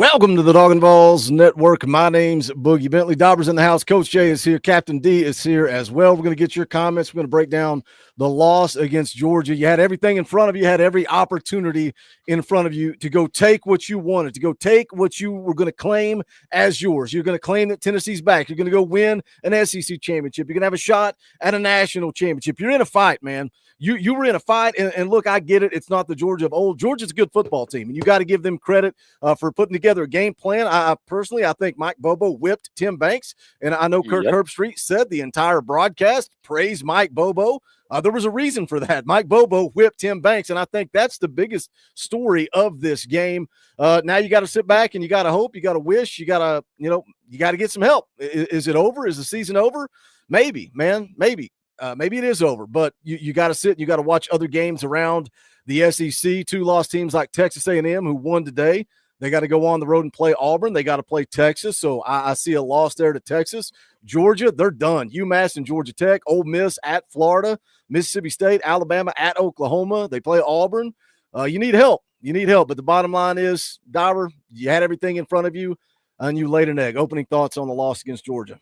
Welcome to the Talkin VAWLS Network. My name's Boogie Bentley. Dauber's in the house. Coach Jay is here. Captain D is here as well. We're going to get your comments. We're going to break down the loss against Georgia. You had everything in front of you. You had every opportunity in front of you to go take what you wanted, to go take what you were going to claim as yours. You're going to claim that Tennessee's back. You're going to go win an SEC championship. You're going to have a shot at a national championship. You're in a fight, man. You were in a fight, and look, I get it. It's not the Georgia of old. Georgia's a good football team, and you got to give them credit for putting together a game plan. I personally think Mike Bobo whipped Tim Banks, and I know Kirk Herbstreit said the entire broadcast praised Mike Bobo. There was a reason for that. Mike Bobo whipped Tim Banks, and I think that's the biggest story of this game. Now you got to sit back and you got to hope, you got to wish, you got to, you got to get some help. Is it over? Is the season over? Maybe, man, maybe. Maybe it is over, but you got to sit and you got to watch other games around the SEC. Two lost teams like Texas A&M who won today. They got to go on the road and play Auburn. They got to play Texas, so I see a loss there to Texas. Georgia, they're done. UMass and Georgia Tech. Ole Miss at Florida. Mississippi State, Alabama at Oklahoma. They play Auburn. You need help. You need help, but the bottom line is, Dauber, you had everything in front of you, and you laid an egg. Opening thoughts on the loss against Georgia?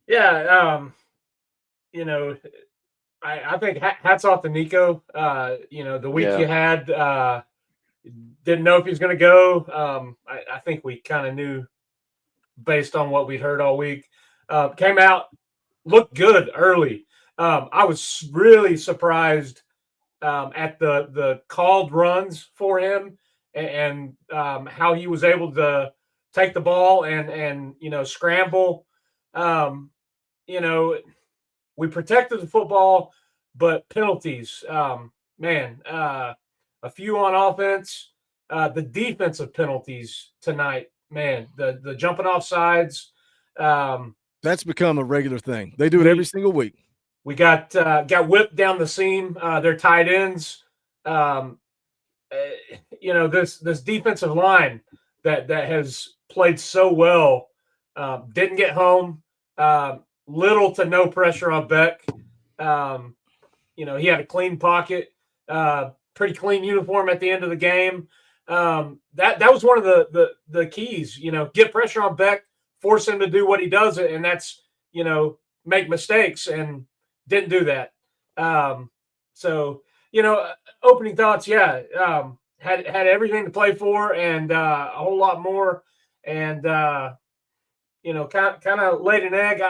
Yeah, I think hats off to Nico. The week you had, didn't know if he was going to go. I think we kind of knew based on what we'd heard all week. Came out, looked good early. I was really surprised at the called runs for him and how he was able to take the ball and scramble. We protected the football, but penalties, a few on offense. The defensive penalties tonight, man, the jumping off sides. That's become a regular thing. They do it every single week. We got whipped down the seam. Their tight ends. This defensive line that has played so well didn't get home. Little to no pressure on Beck. He had a clean pocket, pretty clean uniform at the end of the game. That was one of the keys. Get pressure on Beck, force him to do what he does, and that's make mistakes, and didn't do that. Opening thoughts, had everything to play for, and a whole lot more, and kind of laid an egg.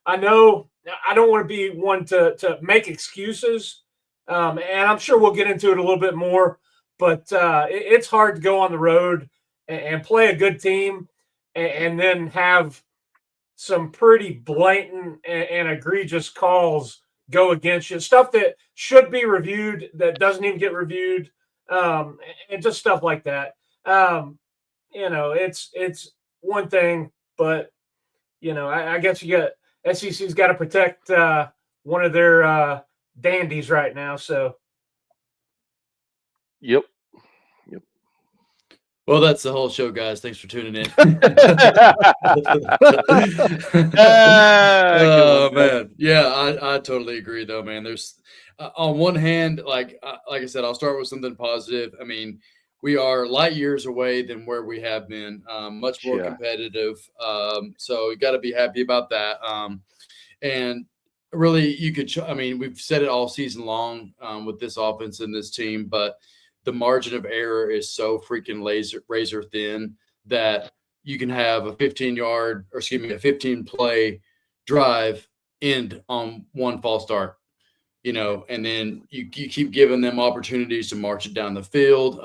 I know I don't want to be one to make excuses, and I'm sure we'll get into it a little bit more, but it's hard to go on the road and play a good team and then have some pretty blatant and egregious calls go against you, stuff that should be reviewed that doesn't even get reviewed, and just stuff like that. It's one thing, but I guess you got SEC's got to protect one of their dandies right now. So, yep. Well, that's the whole show, guys. Thanks for tuning in. Oh man, yeah, I totally agree, though, man. There's on one hand, like I said, I'll start with something positive. I mean, we are light years away than where we have been, much more competitive. So you got to be happy about that. And really, we've said it all season long with this offense and this team, but the margin of error is so freaking razor thin that you can have a 15 play drive end on one false start, and then you keep giving them opportunities to march it down the field.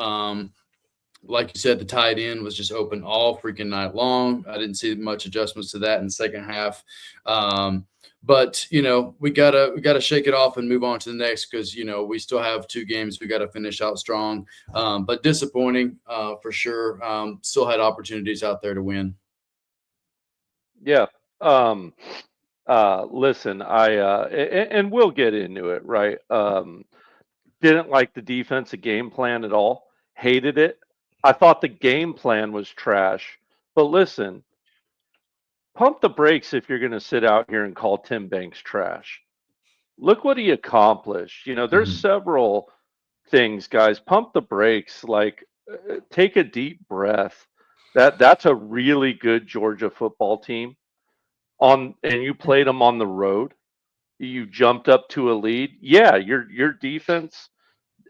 Like you said, the tight end was just open all freaking night long. I didn't see much adjustments to that in the second half. But we gotta shake it off and move on to the next, because we still have 2 games we got to finish out strong. But disappointing for sure. Still had opportunities out there to win. Yeah. Listen, and we'll get into it, right? Didn't like the defensive game plan at all. Hated it. I thought the game plan was trash. But listen, pump the brakes if you're going to sit out here and call Tim Banks trash. Look what he accomplished. There's several things, guys. Pump the brakes. Like, take a deep breath. That's a really good Georgia football team. And you played them on the road. You jumped up to a lead. Yeah, your defense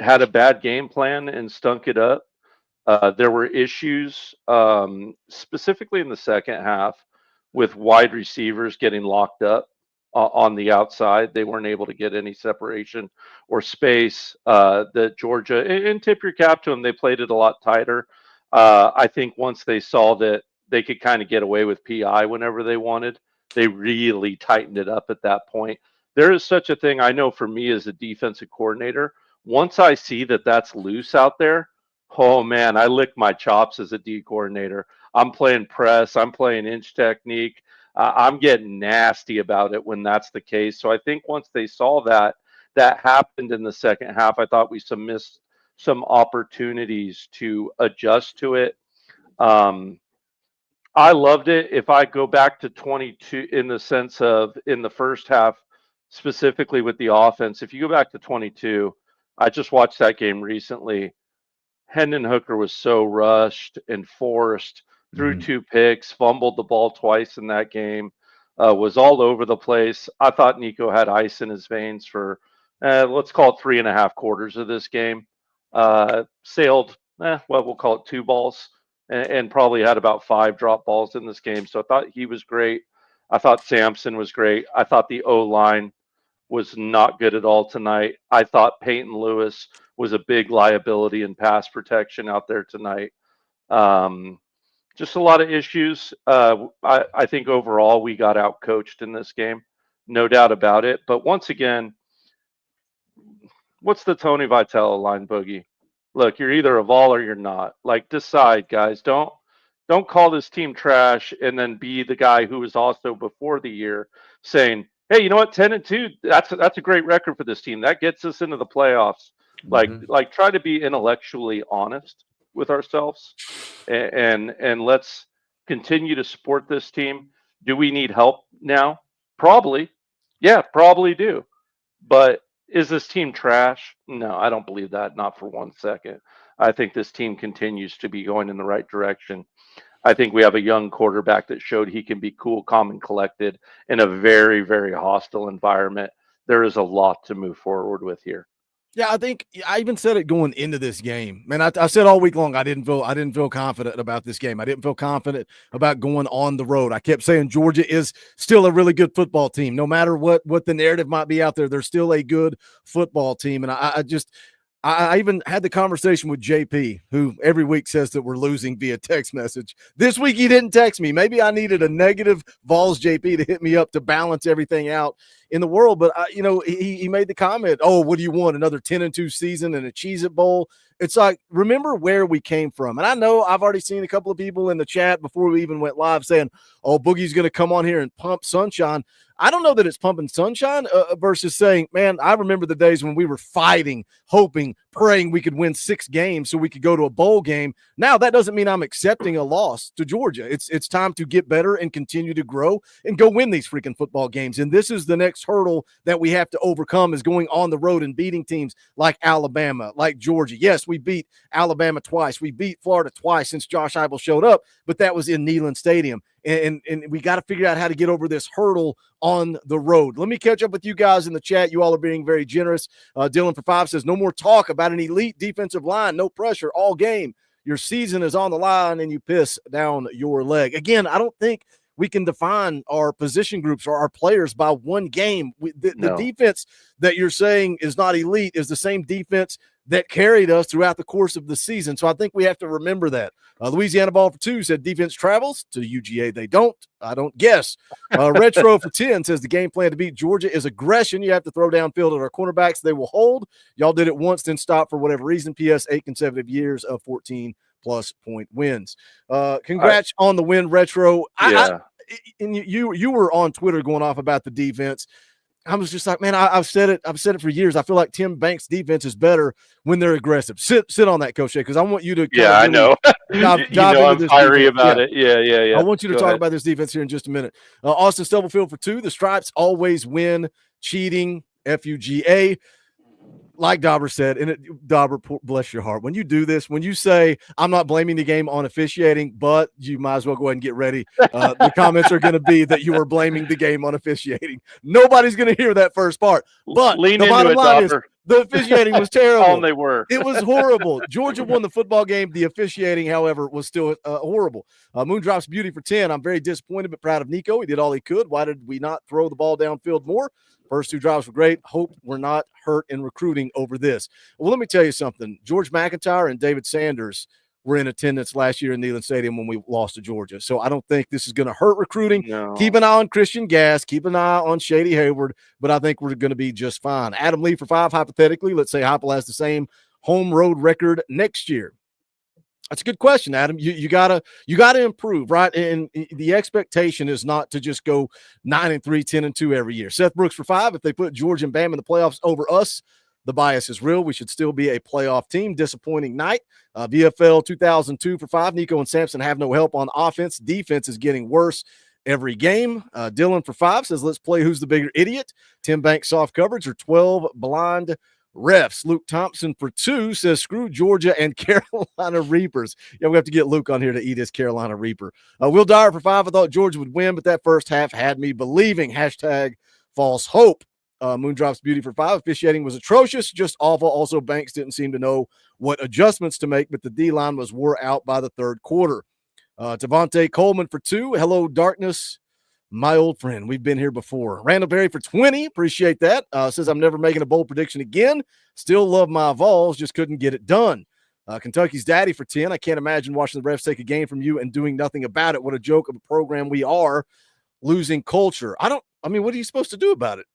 had a bad game plan and stunk it up. There were issues, specifically in the second half, with wide receivers getting locked up on the outside. They weren't able to get any separation or space. That Georgia, and tip your cap to them, they played it a lot tighter. I think once they saw that they could kind of get away with PI whenever they wanted, they really tightened it up at that point. There is such a thing, I know, for me as a defensive coordinator. Once I see that that's loose out there, oh man, I lick my chops as a D coordinator. I'm playing press, I'm playing inch technique. I'm getting nasty about it when that's the case. So I think once they saw that happened in the second half, I thought we missed some opportunities to adjust to it. I loved it. If I go back to 22 in the sense of in the first half, specifically with the offense, if you go back to 22, I just watched that game recently. Hendon Hooker was so rushed and forced, threw 2 picks, fumbled the ball twice in that game, was all over the place. I thought Nico had ice in his veins for, let's call it 3.5 quarters of this game. Sailed, we'll call it 2 balls, and probably had about 5 drop balls in this game. So I thought he was great. I thought Sampson was great. I thought the O-line was not good at all tonight. I thought Peyton Lewis was a big liability in pass protection out there tonight. Just a lot of issues. I think overall we got out coached in this game, no doubt about it. But once again, what's the Tony Vitello line, Boogie? Look, you're either a Vol or you're not. Like, decide, guys. Don't call this team trash and then be the guy who was also before the year saying, hey, you know what, 10-2, that's a great record for this team. That gets us into the playoffs. Like try to be intellectually honest with ourselves, and let's continue to support this team. Do we need help now? Probably. Yeah, probably do. But is this team trash? No, I don't believe that, not for 1 second. I think this team continues to be going in the right direction. I think we have a young quarterback that showed he can be cool, calm, and collected in a very, very hostile environment. There is a lot to move forward with here. Yeah, I think I even said it going into this game. Man, I said all week long I didn't feel confident about this game. I didn't feel confident about going on the road. I kept saying Georgia is still a really good football team. No matter what the narrative might be out there, they're still a good football team. And I even had the conversation with JP, who every week says that we're losing via text message. This week he didn't text me. Maybe I needed a negative Vols JP to hit me up to balance everything out in the world. But, he made the comment, oh, what do you want, another 10-2 season and a Cheez-It Bowl? It's like, remember where we came from. And I know I've already seen a couple of people in the chat before we even went live saying, oh, Boogie's going to come on here and pump sunshine. I don't know that it's pumping sunshine versus saying, man, I remember the days when we were fighting, hoping, praying we could win 6 games so we could go to a bowl game. Now, that doesn't mean I'm accepting a loss to Georgia. It's time to get better and continue to grow and go win these freaking football games. And this is the next hurdle that we have to overcome, is going on the road and beating teams like Alabama, like Georgia. Yes, we beat Alabama twice. We beat Florida twice since Josh Heupel showed up, but that was in Neyland Stadium. And we got to figure out how to get over this hurdle on the road. Let me catch up with you guys in the chat. You all are being very generous. Dylan for 5 says, no more talk about an elite defensive line. No pressure all game. Your season is on the line and you piss down your leg. Again, I don't think we can define our position groups or our players by one game. The defense that you're saying is not elite is the same defense that carried us throughout the course of the season. So I think we have to remember that. Louisiana Ball for 2 said defense travels to UGA. They don't. I don't guess. Retro for 10 says the game plan to beat Georgia is aggression. You have to throw downfield at our cornerbacks. They will hold. Y'all did it once, then stop for whatever reason. PS 8 consecutive years of 14+ point wins. Congrats on the win, Retro. Yeah. You were on Twitter going off about the defense. I was just like, man, I've said it for years. I feel like Tim Banks' defense is better when they're aggressive. Sit on that, Coach, because I want you to. Yeah, I know. Dive I'm fiery about it. Yeah. I want you to talk about this defense here in just a minute. Austin Stubblefield for 2. The Stripes always win. Cheating. FUGA. like Dauber said, and Dauber, bless your heart. When you do this, when you say, I'm not blaming the game on officiating, but you might as well go ahead and get ready. The comments are going to be that you are blaming the game on officiating. Nobody's going to hear that first part. But Lean the into bottom it, line is Dauber. the officiating was terrible. They were. It was horrible. Georgia won the football game. The officiating, however, was still horrible. Moondrop's beauty for 10. I'm very disappointed but proud of Nico. He did all he could. Why did we not throw the ball downfield more? First two drives were great. Hope we're not hurt in recruiting over this. Well, let me tell you something. George McIntyre and David Sanders were in attendance last year in Neyland Stadium when we lost to Georgia. So I don't think this is going to hurt recruiting. No. Keep an eye on Christian Gass. Keep an eye on Shady Hayward. But I think we're going to be just fine. Adam Lee for 5, hypothetically. Let's say Heupel has the same home road record next year. That's a good question, Adam. You gotta improve, right? And the expectation is not to just go 9-3, 10-2 every year. Seth Brooks for 5. If they put Georgia and Bam in the playoffs over us, the bias is real. We should still be a playoff team. Disappointing night. VFL 2002 for 5. Nico and Sampson have no help on offense. Defense is getting worse every game. Dylan for 5 says, let's play who's the bigger idiot. Tim Banks soft coverage or 12 blind refs. Luke Thompson for 2 says, screw Georgia and Carolina Reapers. Yeah, we have to get Luke on here to eat his Carolina Reaper. Will Dyer for 5. I thought Georgia would win, but that first half had me believing. Hashtag false hope. Moondrop's beauty for 5. Officiating was atrocious, just awful. Also, Banks didn't seem to know what adjustments to make, but the D-line was wore out by the third quarter. Devontae Coleman for 2. Hello, darkness. My old friend, we've been here before. Randall Berry for 20. Appreciate that. Says I'm never making a bold prediction again. Still love my Vols, just couldn't get it done. Kentucky's daddy for 10. I can't imagine watching the refs take a game from you and doing nothing about it. What a joke of a program we are. Losing culture. What are you supposed to do about it?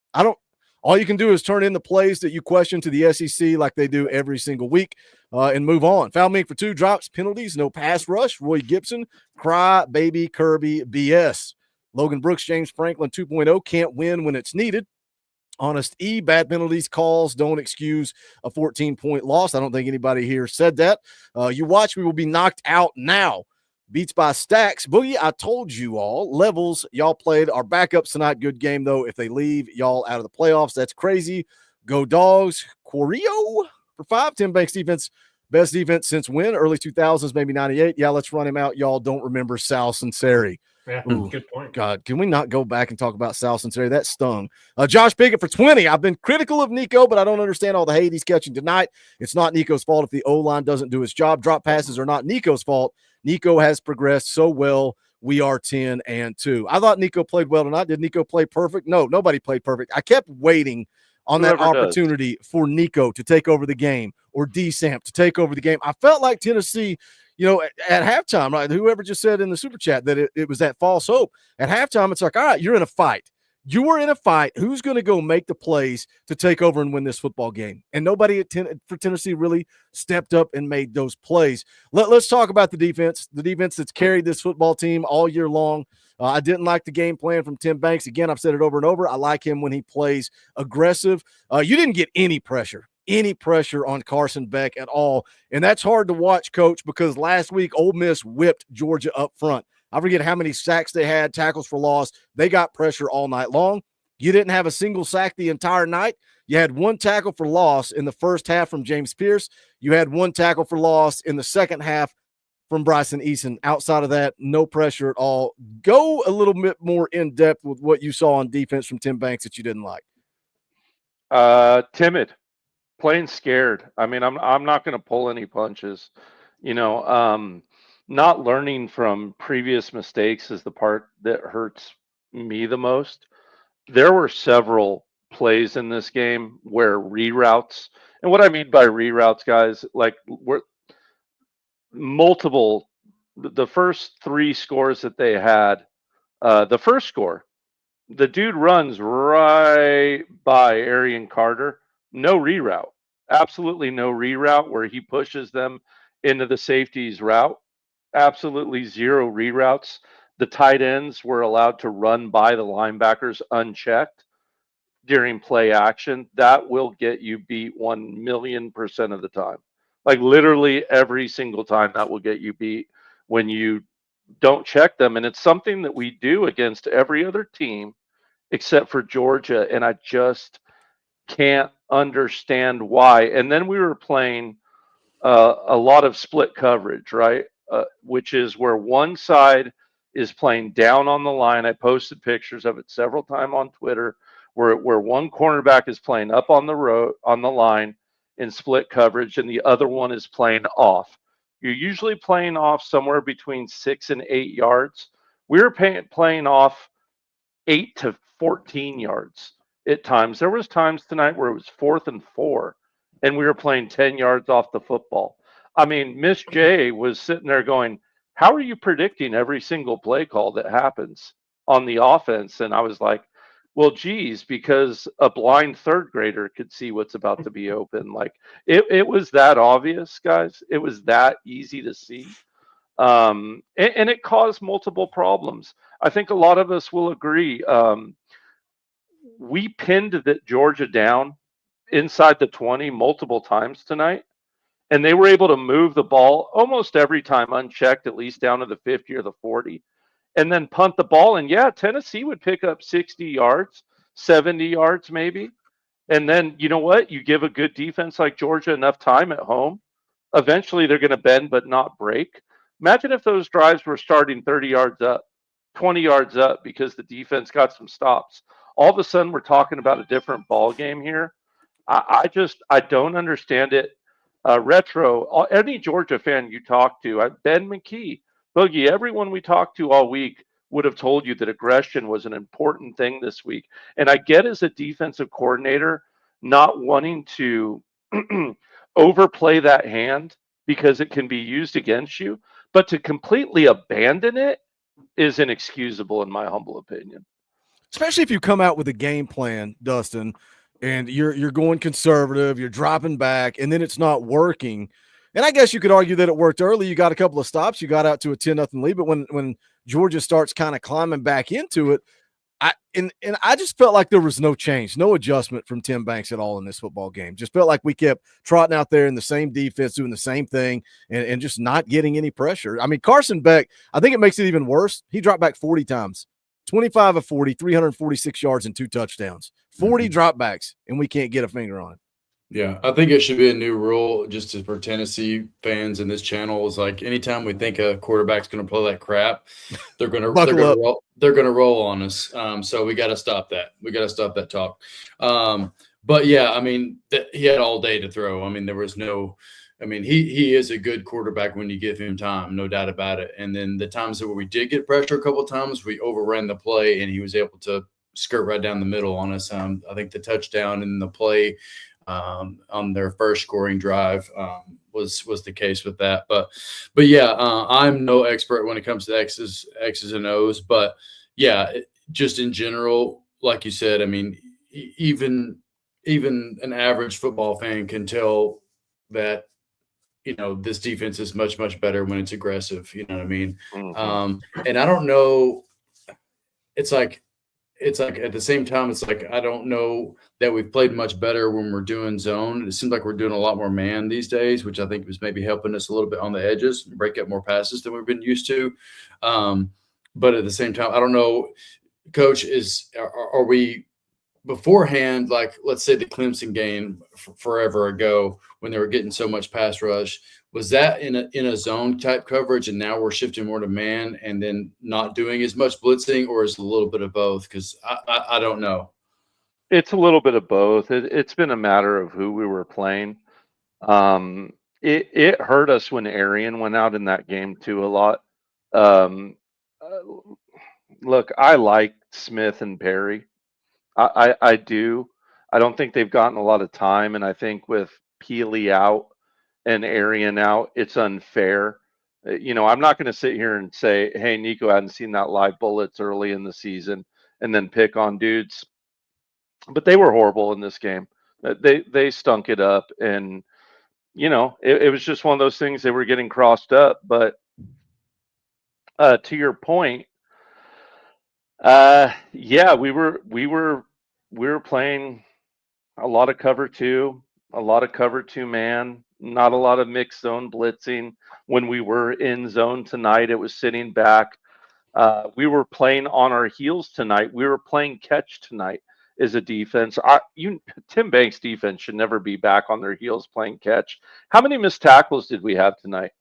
All you can do is turn in the plays that you question to the SEC like they do every single week and move on. Foul me for 2. Drops, penalties, no pass rush. Roy Gibson, cry, baby, Kirby, BS. Logan Brooks, James Franklin 2.0, can't win when it's needed. Honest E, bad penalties, calls don't excuse a 14-point loss. I don't think anybody here said that. You watch, we will be knocked out now. Beats by stacks. Boogie, I told you all. Levels, y'all played our backups tonight. Good game, though. If they leave y'all out of the playoffs, that's crazy. Go Dogs. Corio for 5. Tim Banks defense. Best defense since when? Early 2000s, maybe 98. Yeah, let's run him out. Y'all don't remember Sal Sinceri. Yeah, ooh, good point. God, can we not go back and talk about Sal Sinceri? That stung. Josh Pickett for 20. I've been critical of Nico, but I don't understand all the hate he's catching tonight. It's not Nico's fault if the O-line doesn't do its job. Drop passes are not Nico's fault. Nico has progressed so well. We are 10-2. I thought Nico played well tonight. Did Nico play perfect? No, nobody played perfect. I kept waiting on that opportunity for Nico to take over the game or D-Samp to take over the game. I felt like Tennessee, at halftime, right? Whoever just said in the super chat that it was that false hope. At halftime, it's like, all right, you're in a fight. You are in a fight. Who's going to go make the plays to take over and win this football game? And nobody for Tennessee really stepped up and made those plays. Let's talk about the defense that's carried this football team all year long. I didn't like the game plan from Tim Banks. Again, I've said it over and over. I like him when he plays aggressive. You didn't get any pressure on Carson Beck at all. And that's hard to watch, Coach, because last week Ole Miss whipped Georgia up front. I forget how many sacks they had, tackles for loss. They got pressure all night long. You didn't have a single sack the entire night. You had 1 tackle for loss in the first half from James Pierce. You had 1 tackle for loss in the second half from Bryson Eason. Outside of that, no pressure at all. Go a little bit more in depth with what you saw on defense from Tim Banks that you didn't like. Timid, plain scared. I'm not going to pull any punches. Not learning from previous mistakes is the part that hurts me the most. There were several plays in this game where reroutes, and what I mean by reroutes, guys, like we're multiple. The first 3 scores that they had, the first score, the dude runs right by Arian Carter. No reroute, absolutely no reroute where he pushes them into the safety's route. Absolutely 0 reroutes. The tight ends were allowed to run by the linebackers unchecked during play action. That will get you beat 1,000,000% of the time. Like literally every single time that will get you beat when you don't check them. And it's something that we do against every other team except for Georgia. And can't understand why. And then we were playing a lot of split coverage, right? Which is where one side is playing down on the line. I posted pictures of it several times on Twitter, where one cornerback is playing up on the road on the line in split coverage, and the other one is playing off. You're usually playing off somewhere between 6 and 8 yards. We were playing off 8 to 14 yards at times. There was times tonight where it was 4th and 4, and we were playing 10 yards off the football. I mean, Miss J was sitting there going, how are you predicting every single play call that happens on the offense? And I was like, well, geez, because a blind third grader could see what's about to be open. Like it was that obvious, guys. It was that easy to see. And it caused multiple problems. I think a lot of us will agree. We pinned that Georgia down inside the 20 multiple times tonight, and they were able to move the ball almost every time unchecked, at least down to the 50 or the 40, and then punt the ball. And yeah, Tennessee would pick up 60 yards, 70 yards maybe. And then you know what? You give a good defense like Georgia enough time at home, eventually they're going to bend but not break. Imagine if those drives were starting 30 yards up, 20 yards up because the defense got some stops. All of a sudden, we're talking about a different ball game here. I don't understand it. Retro, any Georgia fan you talk to, Ben McKee, Boogie, everyone we talked to all week would have told you that aggression was an important thing this week. And I get as a defensive coordinator not wanting to overplay that hand because it can be used against you, but to completely abandon it is inexcusable in my humble opinion. Especially if you come out with a game plan, Dustin, and you're going conservative, you're dropping back, and then it's not working. And I guess you could argue that it worked early. You got a couple of stops, you got out to a 10-0 lead, but when Georgia starts kind of climbing back into it, I just felt like there was no change, no adjustment from Tim Banks at all in this football game. Just felt like we kept trotting out there in the same defense, doing the same thing, and just not getting any pressure. I mean, Carson Beck, I think it makes it even worse. He dropped back 40 times, 25 of 40, 346 yards and 2 touchdowns, 40 dropbacks, and we can't get a finger on it. Yeah, I think it should be a new rule for Tennessee fans in this channel. Is like anytime we think a quarterback's going to play that crap, they're going to roll on us. So we got to stop that. We got to stop that talk. But yeah, I mean, he had all day to throw. I mean, there was no. I mean, he is a good quarterback when you give him time, no doubt about it. And then the times that we did get pressure a couple of times, we overran the play, and he was able to skirt right down the middle on us. I think the touchdown and the play on their first scoring drive was the case with that. But yeah, I'm no expert when it comes to X's and O's. But yeah, just in general, like you said, I mean, even an average football fan can tell that, you know, this defense is much, much better when it's aggressive. You know what I mean? Mm-hmm. And I don't know. It's like at the same time, it's like I don't know that we've played much better when we're doing zone. It seems like we're doing a lot more man these days, which I think was maybe helping us a little bit on the edges, break up more passes than we've been used to. But at the same time, I don't know, Coach, are we beforehand, like let's say the Clemson game forever ago when they were getting so much pass rush, was that in a zone type coverage, and now we're shifting more to man and then not doing as much blitzing, or is it a little bit of both? Because I don't know. It's a little bit of both. It's been a matter of who we were playing. It hurt us when Arian went out in that game too a lot. Look, I like Smith and Perry. I do. I don't think they've gotten a lot of time, and I think with Peely out and Arian out, it's unfair. You know, I'm not going to sit here and say, hey, Nico hadn't seen that live bullets early in the season and then pick on dudes. But they were horrible in this game. They stunk it up. And, you know, it was just one of those things. They were getting crossed up. But to your point, yeah, we were playing a lot of cover 2, a lot of cover 2 man, not a lot of mixed zone blitzing. When we were in zone tonight, it was sitting back. We were playing on our heels tonight. We were playing catch tonight. is a defense. Tim Banks' defense should never be back on their heels playing catch. How many missed tackles did we have tonight?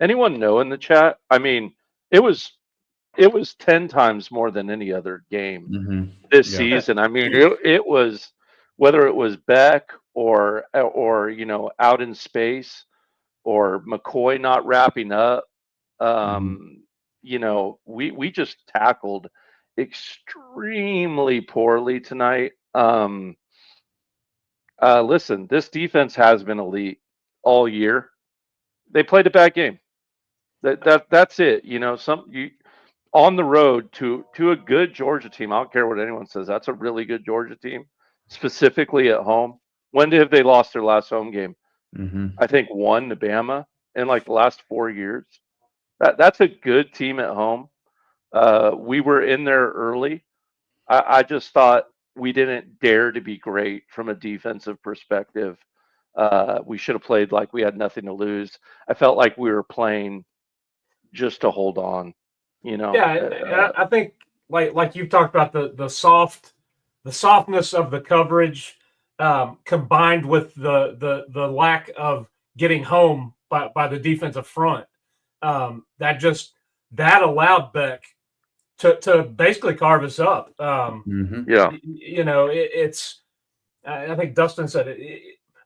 Anyone know in the chat? I mean, it was 10 times more than any other game this season. I mean, it was, whether it was Beck or out in space or McCoy not wrapping up. We just tackled extremely poorly tonight. Listen, this defense has been elite all year. They played a bad game. That's it. On the road to a good Georgia team. I don't care what anyone says. That's a really good Georgia team, specifically at home. When have they lost their last home game? I think 1 to Bama in like the last 4 years. That's a good team at home. We were in there early. I just thought we didn't dare to be great from a defensive perspective. We should have played like we had nothing to lose. I felt like we were playing just to hold on. Yeah, I think like you've talked about the softness of the coverage, combined with the lack of getting home by the defensive front, that allowed Beck to basically carve us up. It's I think Dustin said it.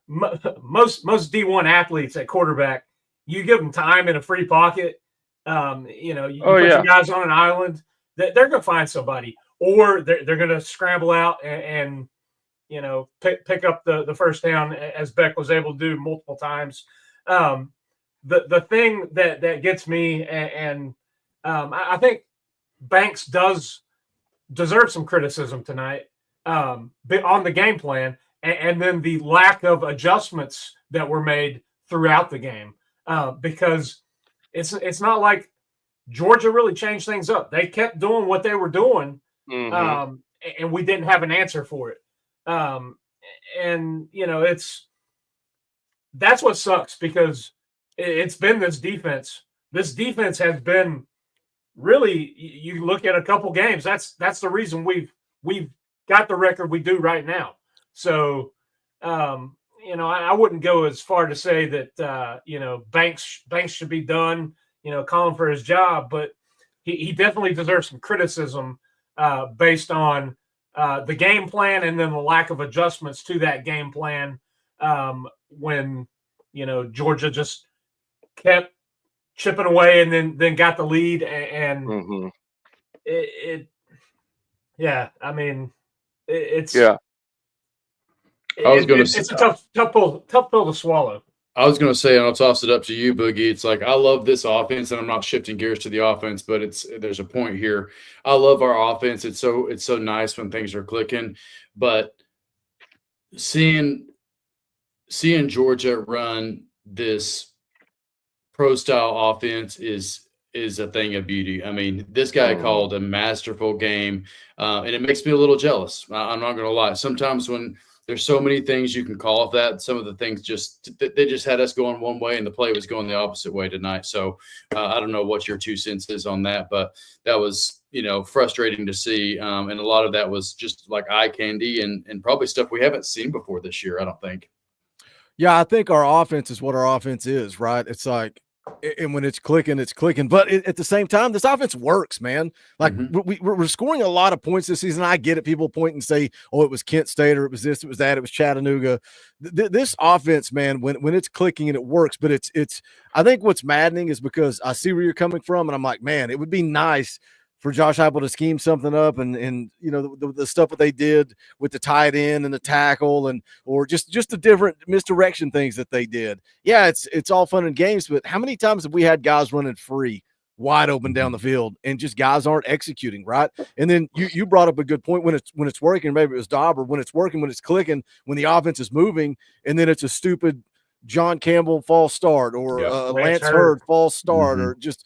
Most D1 athletes at quarterback, you give them time in a free pocket. You put some guys on an island, they're going to find somebody, or they're going to scramble out and pick up the first down, as Beck was able to do multiple times. The thing that gets me, and I think Banks does deserve some criticism tonight on the game plan, and then the lack of adjustments that were made throughout the game, because it's not like Georgia really changed things up. They kept doing what they were doing, and we didn't have an answer for it. That's what sucks, because it's been this defense. This defense has been really, you look at a couple games, that's the reason we've got the record we do right now. So, I wouldn't go as far to say that, Banks should be done, calling for his job, but he definitely deserves some criticism based on the game plan, and then the lack of adjustments to that game plan when, Georgia just kept chipping away and then got the lead. And it's a tough pill to swallow. I was going to say, and I'll toss it up to you, Boogie. It's like, I love this offense, and I'm not shifting gears to the offense, but there's a point here. I love our offense. It's so nice when things are clicking, but seeing Georgia run this pro style offense is a thing of beauty. I mean, this guy called a masterful game, and it makes me a little jealous. I'm not going to lie. Sometimes when there's so many things you can call off that, some of the things they just had us going one way and the play was going the opposite way tonight. So I don't know what your 2 cents is on that, but that was, frustrating to see. And a lot of that was just like eye candy and probably stuff we haven't seen before this year, I don't think. Yeah, I think our offense is what our offense is, right? It's like, and when it's clicking, it's clicking. But at the same time, this offense works, man. Like we're scoring a lot of points this season. I get it. People point and say, "Oh, it was Kent State, or it was this, it was that, it was Chattanooga." This offense, man, when it's clicking and it works, but it's. I think what's maddening is because I see where you're coming from, and I'm like, man, it would be nice for Josh Heupel to scheme something up, and the stuff that they did with the tight end and the tackle, or just the different misdirection things that they did. Yeah, it's all fun and games, but how many times have we had guys running free, wide open down the field, and just guys aren't executing, right? And then you brought up a good point, when it's working, maybe it was Dauber, when it's working, when it's clicking, when the offense is moving, and then it's a stupid John Campbell false start, or Lance Hurd false start, or just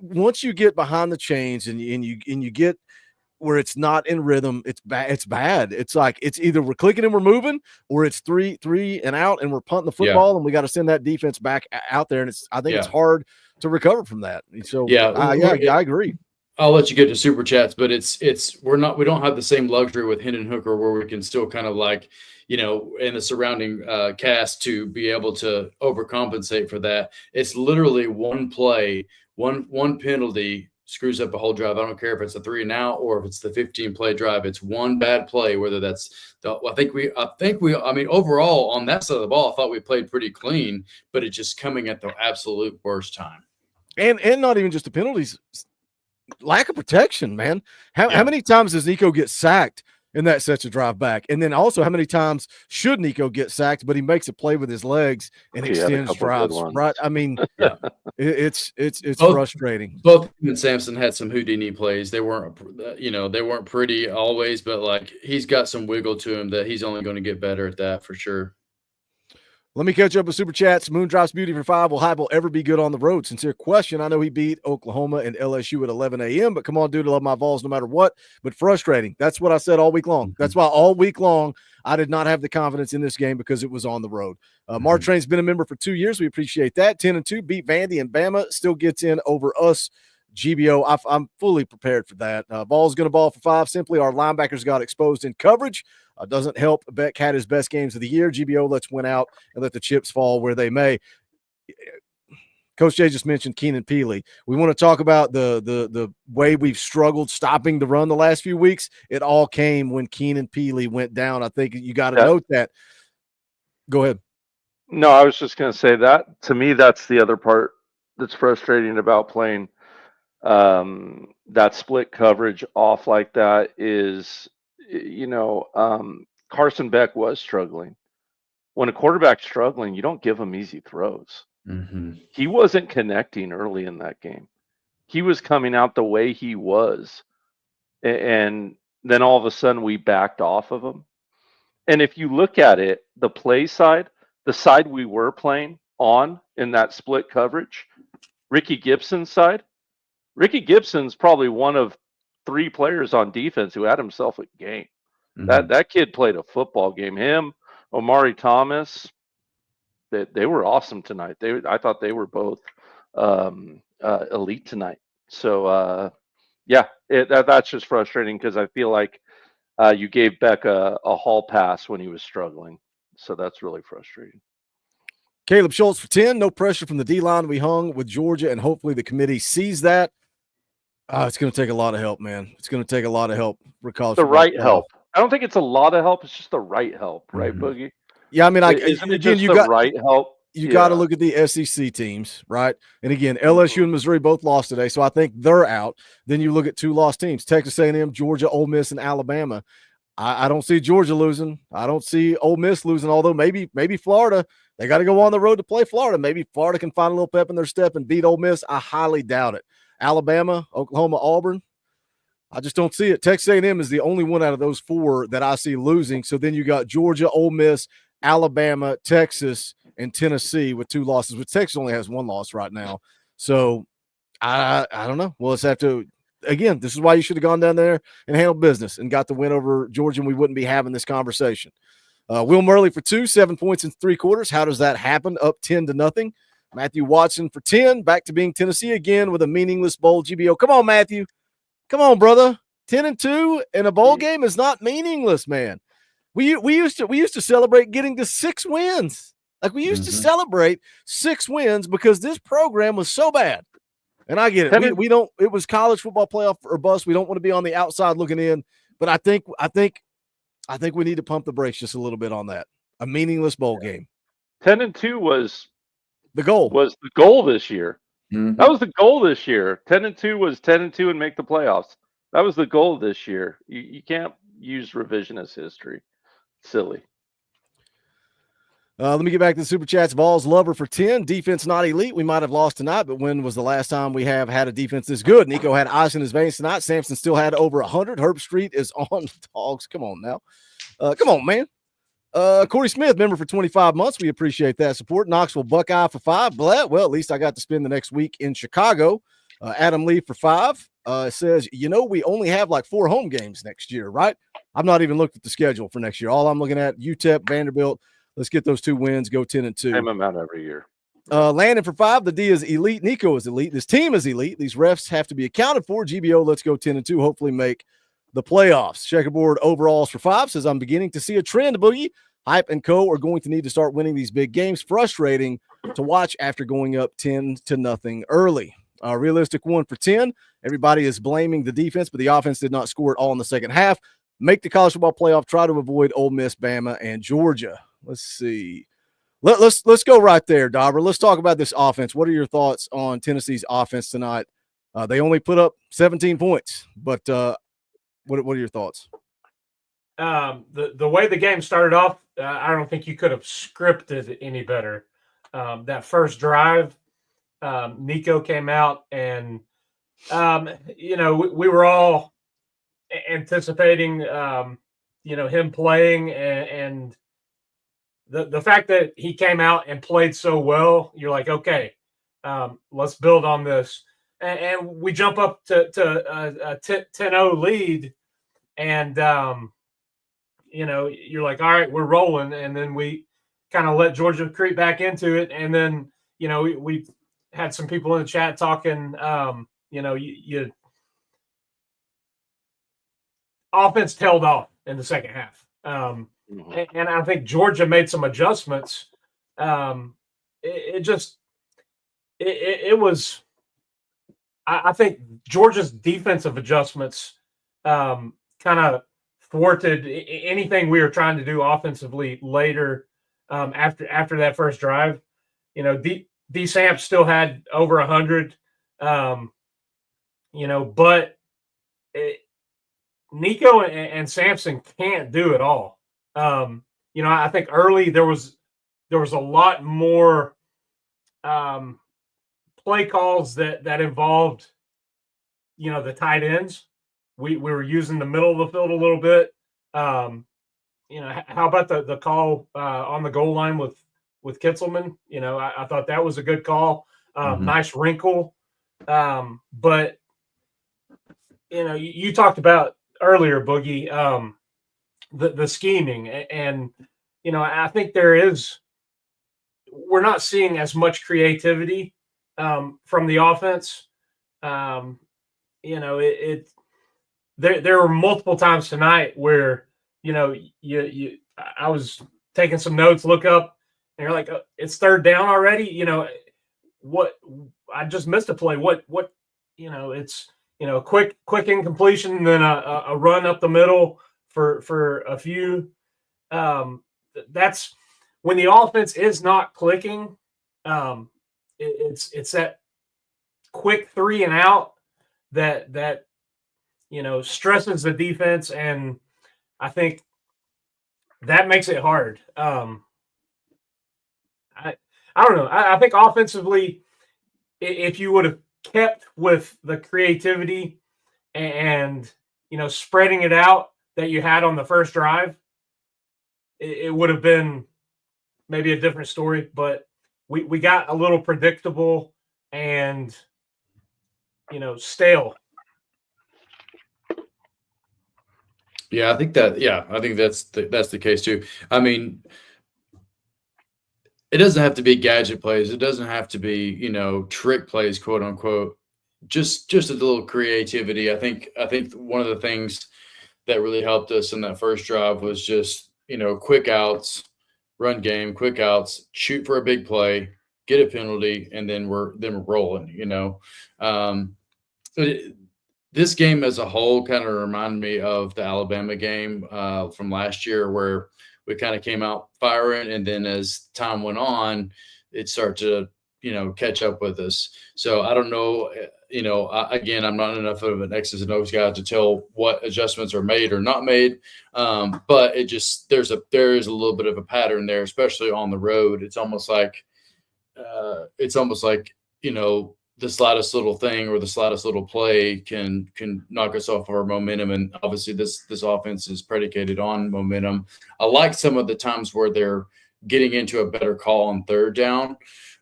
once you get behind the chains and you get where it's not in rhythm, it's bad. It's like, it's either we're clicking and we're moving, or it's three and out and we're punting the football, and we got to send that defense back out there. And I think it's hard to recover from that. So I agree. I'll let you get to super chats, but we don't have the same luxury with Hendon Hooker where we can still kind of like, in the surrounding cast to be able to overcompensate for that. It's literally one play, one penalty screws up a whole drive. I don't care if it's a 3 and out or if it's the 15 play drive. It's one bad play, whether that's I mean, overall on that side of the ball, I thought we played pretty clean, but it's just coming at the absolute worst time. And not even just the penalties, lack of protection, man. How many times does Nico get sacked and that sets a drive back? And then also, how many times should Nico get sacked, but he makes a play with his legs and extends drives, right? I mean, it's frustrating. Both him and Sampson had some Houdini plays. They weren't pretty always, but like he's got some wiggle to him that he's only going to get better at that for sure. Let me catch up with Super Chats. Moon drops beauty for 5. Will Heupel ever be good on the road? Sincere question. I know he beat Oklahoma and LSU at 11 a.m., but come on, dude, I love my Vols no matter what. But frustrating. That's what I said all week long. That's why all week long I did not have the confidence in this game because it was on the road. Martrain's been a member for 2 years. We appreciate that. 10-2, beat Vandy and Bama. Still gets in over us. GBO, I'm fully prepared for that. Ball's going to ball for 5. Simply, our linebackers got exposed in coverage. Doesn't help. Beck had his best games of the year. GBO, let's win out and let the chips fall where they may. Coach Jay just mentioned Keenan Peely. We want to talk about the way we've struggled stopping the run the last few weeks. It all came when Keenan Peely went down. I think you got to note that. Go ahead. No, I was just going to say that. To me, that's the other part that's frustrating about playing that split coverage off like that is, Carson Beck was struggling. When a quarterback's struggling, you don't give him easy throws. Mm-hmm. He wasn't connecting early in that game. He was coming out the way he was. And then all of a sudden we backed off of him. And if you look at it, the play side, the side we were playing on in that split coverage, Ricky Gibson's side, Ricky Gibson's probably one of 3 players on defense who had himself a game. Mm-hmm. That kid played a football game. Him, Omari Thomas, they were awesome tonight. I thought they were both elite tonight. So that's just frustrating because I feel like you gave Beck a hall pass when he was struggling. So that's really frustrating. Caleb Schultz for 10. No pressure from the D-line. We hung with Georgia, and hopefully the committee sees that. It's going to take a lot of help, man. It's going to take a lot of help for college. The right help. I don't think it's a lot of help. It's just the right help, right, Boogie? Yeah, I mean, isn't it just the right help? You got to look at the SEC teams, right? And again, LSU and Missouri both lost today, so I think they're out. Then you look at 2 lost teams: Texas A&M, Georgia, Ole Miss, and Alabama. I don't see Georgia losing. I don't see Ole Miss losing. Although maybe Florida, they got to go on the road to play Florida. Maybe Florida can find a little pep in their step and beat Ole Miss. I highly doubt it. Alabama, Oklahoma, Auburn. I just don't see it. Texas A&M is the only one out of those 4 that I see losing. So then you got Georgia, Ole Miss, Alabama, Texas, and Tennessee with 2 losses, but Texas only has 1 loss right now. So I don't know. We'll just have to – again, this is why you should have gone down there and handled business and got the win over Georgia, and we wouldn't be having this conversation. Will Murley for 2, 7 points in 3 quarters. How does that happen? Up 10-0. Matthew Watson for 10, back to being Tennessee again with a meaningless bowl. GBO, come on, Matthew. Come on, brother. 10-2 in a bowl game is not meaningless, man. We used to celebrate getting to 6 wins. Like we used to celebrate 6 wins because this program was so bad. And I get it. We don't. It was college football playoff or bust. We don't want to be on the outside looking in. But I think we need to pump the brakes just a little bit on that. A meaningless bowl game. 10-2 was the goal. Was the goal this year. Mm-hmm. That was the goal this year. 10-2 was 10-2 and make the playoffs. That was the goal this year. You can't use revisionist history. Silly. Let me get back to the super chats. Vols lover for 10. Defense not elite. We might have lost tonight, but when was the last time we have had a defense this good? Nico had ice in his veins tonight. Sampson still had over 100. Herb Street is on dogs. Come on now. Come on, man. Corey Smith, member for 25 months. We appreciate that support. Knoxville Buckeye for 5. Well, at least I got to spend the next week in Chicago. Adam Lee for 5. Says, we only have like 4 home games next year, right? I've not even looked at the schedule for next year. All I'm looking at, UTEP, Vanderbilt. Let's get those 2 wins, go 10-2. Same amount every year. Landon for 5. The D is elite. Nico is elite. This team is elite. These refs have to be accounted for. GBO, let's go 10-2. Hopefully make the playoffs. Checkerboard overalls for 5 says, I'm beginning to see a trend, Boogie. Hype and Co. are going to need to start winning these big games. Frustrating to watch after going up 10-0 early. Realistic 1 for 10. Everybody is blaming the defense, but the offense did not score at all in the second half. Make the college football playoff. Try to avoid Ole Miss, Bama, and Georgia. Let's see. Let's go right there, Dauber. Let's talk about this offense. What are your thoughts on Tennessee's offense tonight? They only put up 17 points, but what are your thoughts? The way the game started off, I don't think you could have scripted any better. That first drive, Nico came out and, we were all anticipating, him playing and the fact that he came out and played so well, you're like, okay, let's build on this. And we jump up to a 10-0 lead and, you're like, all right, we're rolling. And then we kind of let Georgia creep back into it. And then, we had some people in the chat talking, you offense tailed off in the second half. And I think Georgia made some adjustments. It was, I think Georgia's defensive adjustments kind of thwarted anything we were trying to do offensively later after that first drive. D Samp still had over 100, but Nico and Sampson can't do it all. I think early there was a lot more play calls that involved, the tight ends. We were using the middle of the field a little bit. How about the call on the goal line with Kitzelman? I thought that was a good call. Nice wrinkle. But you talked about earlier, Boogie, the scheming, and I think we're not seeing as much creativity from the offense. There were multiple times tonight where I was taking some notes, look up, and you're like, oh, it's third down already. What I just missed a play. What it's quick incompletion, and then a run up the middle for a few. That's when the offense is not clicking. It's that quick 3 and out that stresses the defense, and I think that makes it hard. I don't know. I think offensively, if you would have kept with the creativity and spreading it out that you had on the first drive, it would have been maybe a different story. But we got a little predictable and stale. Yeah, I think that's the case too. I mean, it doesn't have to be gadget plays. It doesn't have to be, trick plays, quote unquote. Just a little creativity. I think one of the things that really helped us in that first drive was just, quick outs, run game, quick outs, shoot for a big play, get a penalty, and then we're rolling, This game as a whole kind of reminded me of the Alabama game from last year, where we kind of came out firing, and then as time went on, it started to catch up with us. So I don't know, again, I'm not enough of an X's and O's guy to tell what adjustments are made or not made, but there is a little bit of a pattern there, especially on the road. It's almost like the slightest little thing or the slightest little play can knock us off our momentum. And obviously this offense is predicated on momentum. I like some of the times where they're getting into a better call on third down,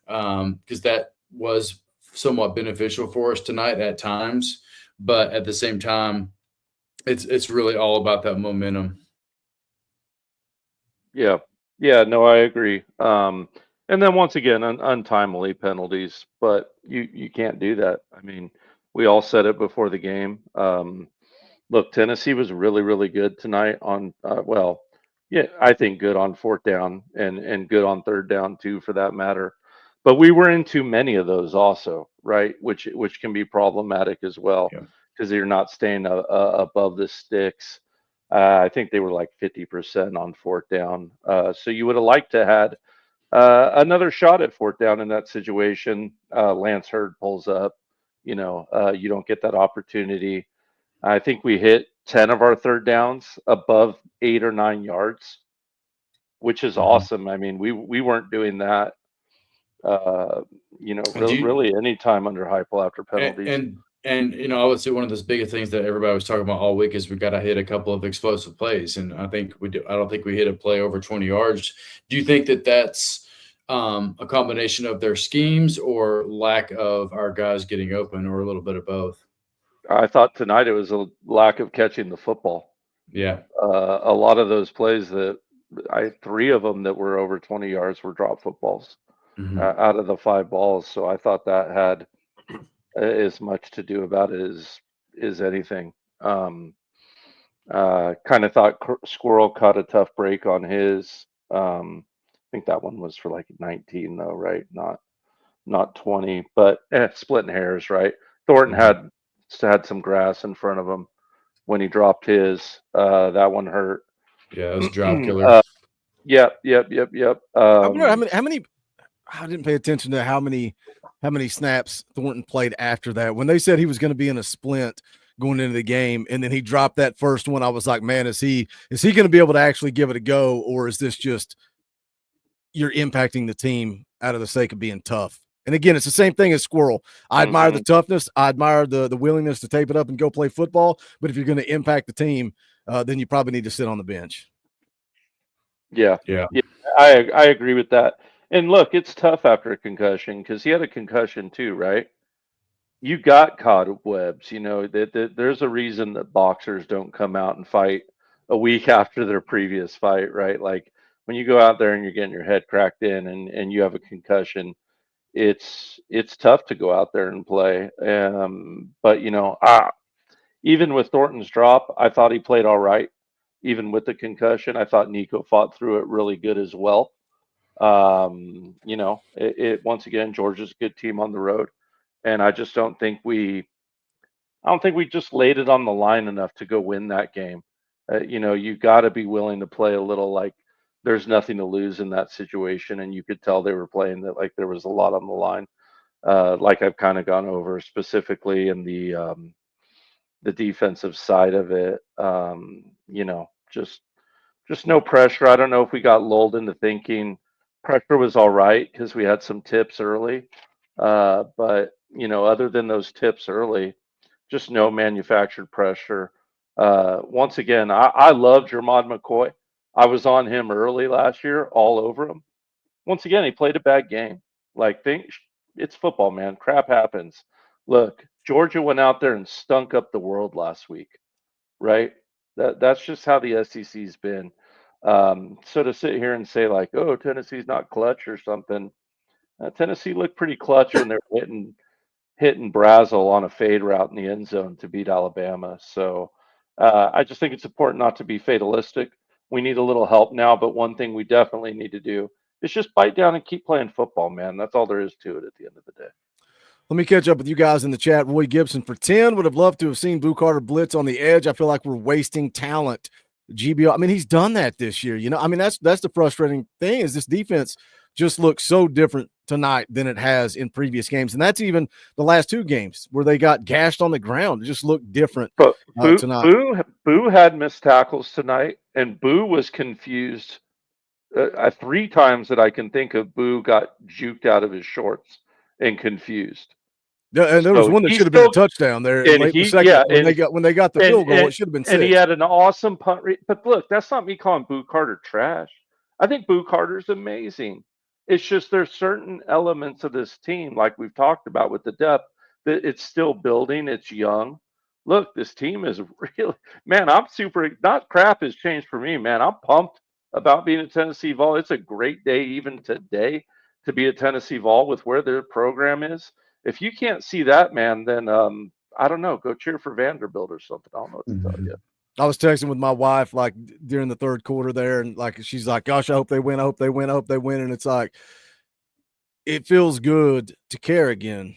because that was somewhat beneficial for us tonight at times. But at the same time, it's really all about that momentum. Yeah. No, I agree. And then once again, untimely penalties, but you can't do that. I mean, we all said it before the game. Look, Tennessee was really, really good tonight on, well, yeah, I think good on fourth down and good on third down too, for that matter. But we were in too many of those also, right? Which can be problematic as well Yeah. because you're not staying above the sticks. I think they were like 50% on fourth down. So you would have liked to had another shot at fourth down in that situation. Lance Hurd pulls up. You don't get that opportunity. I think we hit 10 of our third downs above 8 or 9 yards, which is Mhm. awesome. I mean, we weren't doing that, And do you, really any time under high pull after penalties. and obviously one of those biggest things that everybody was talking about all week is we got to hit a couple of explosive plays, and I think we do. I don't think we hit a play over 20 yards. Do you think that that's a combination of their schemes or lack of our guys getting open, or a little bit of both? I thought tonight it was a lack of catching the football. Yeah. A lot of those plays three of them that were over 20 yards were drop footballs Mhm. out of the 5 balls. So I thought that had as much to do about it as anything. Kind of thought Squirrel caught a tough break on his. I think that one was for like 19 though, right? Not 20, but splitting hairs, right? Thornton Mhm. had some grass in front of him when he dropped his. That one hurt. Yeah, that was a drive killer. uh, yep. I wonder how many. I didn't pay attention to how many snaps Thornton played after that. When they said he was going to be in a splint going into the game, and then he dropped that first one, I was like, man, is he going to be able to actually give it a go, or is this just you're impacting the team out of the sake of being tough? And again, it's the same thing as Squirrel. I admire the toughness. I admire the willingness to tape it up and go play football. But if you're going to impact the team, then you probably need to sit on the bench. Yeah, Yeah. yeah, I agree with that. And look, it's tough after a concussion because he had a concussion too, right? You got cobwebs. There's a reason that boxers don't come out and fight a week after their previous fight, right? Like when you go out there and you're getting your head cracked in and you have a concussion, it's tough to go out there and play. But even with Thornton's drop, I thought he played all right. Even with the concussion, I thought Nico fought through it really good as well. It once again, Georgia's a good team on the road, and I just I don't think we just laid it on the line enough to go win that game. You got to be willing to play a little like there's nothing to lose in that situation, and you could tell they were playing that like there was a lot on the line. Like I've kind of gone over specifically in the defensive side of it. Just no pressure. I don't know if we got lulled into thinking pressure was all right because we had some tips early. But other than those tips early, just no manufactured pressure. Once again, I love Jermod McCoy. I was on him early last year, all over him. Once again, he played a bad game. Like, it's football, man. Crap happens. Look, Georgia went out there and stunk up the world last week, right? That's just how the SEC's been. So to sit here and say like, oh, Tennessee's not clutch or something, Tennessee looked pretty clutch when they were hitting Brazel on a fade route in the end zone to beat Alabama. So I just think it's important not to be fatalistic. We need a little help now, but one thing we definitely need to do is just bite down and keep playing football, man. That's all there is to it at the end of the day. Let me catch up with you guys in the chat. Roy Gibson for 10 would have loved to have seen Boo Carter blitz on the edge. I feel like we're wasting talent. GBO, I mean, he's done that this year. I mean, that's the frustrating thing is this defense just looks so different tonight than it has in previous games. And that's even the last two games where they got gashed on the ground. It just looked different But tonight. Boo had missed tackles tonight, and Boo was confused. 3 times that I can think of, Boo got juked out of his shorts and confused. Yeah, and there was So one that he should have been a still, touchdown there and late in the he, second yeah, when they got the field goal. It should have been and he 6. had an awesome punt. But look, that's not me calling Boo Carter trash. I think Boo Carter's amazing. It's just there's certain elements of this team, like we've talked about with the depth, that it's still building. It's young. Look, this team is really, man. I'm super. Not crap has changed for me, man. I'm pumped about being at Tennessee Vol. It's a great day even today to be at Tennessee Vol with where their program is. If you can't see that, man, then I don't know. Go cheer for Vanderbilt or something. I don't know what to tell you. I was texting with my wife like during the third quarter there, and like she's like, "Gosh, I hope they win. I hope they win. I hope they win." And it's like, it feels good to care again.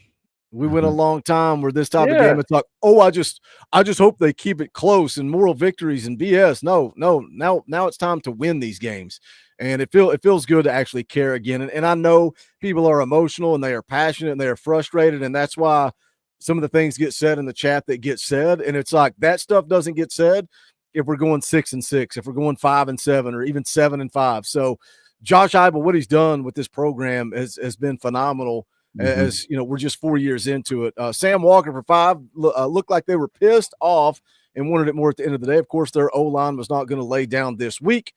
We went a long time where this type of game, it's like, oh, I just hope they keep it close and moral victories and BS. No, now it's time to win these games. And it feels good to actually care again. And I know people are emotional and they are passionate and they are frustrated. And that's why some of the things get said in the chat that get said. And it's like that stuff doesn't get said if we're going 6-6, if we're going 5-7, or even 7-5. So Josh Heupel, what he's done with this program has been phenomenal. As you know, we're just 4 years into it. Sam Walker for 5 looked like they were pissed off and wanted it more at the end of the day. Of course, their O-line was not going to lay down this week.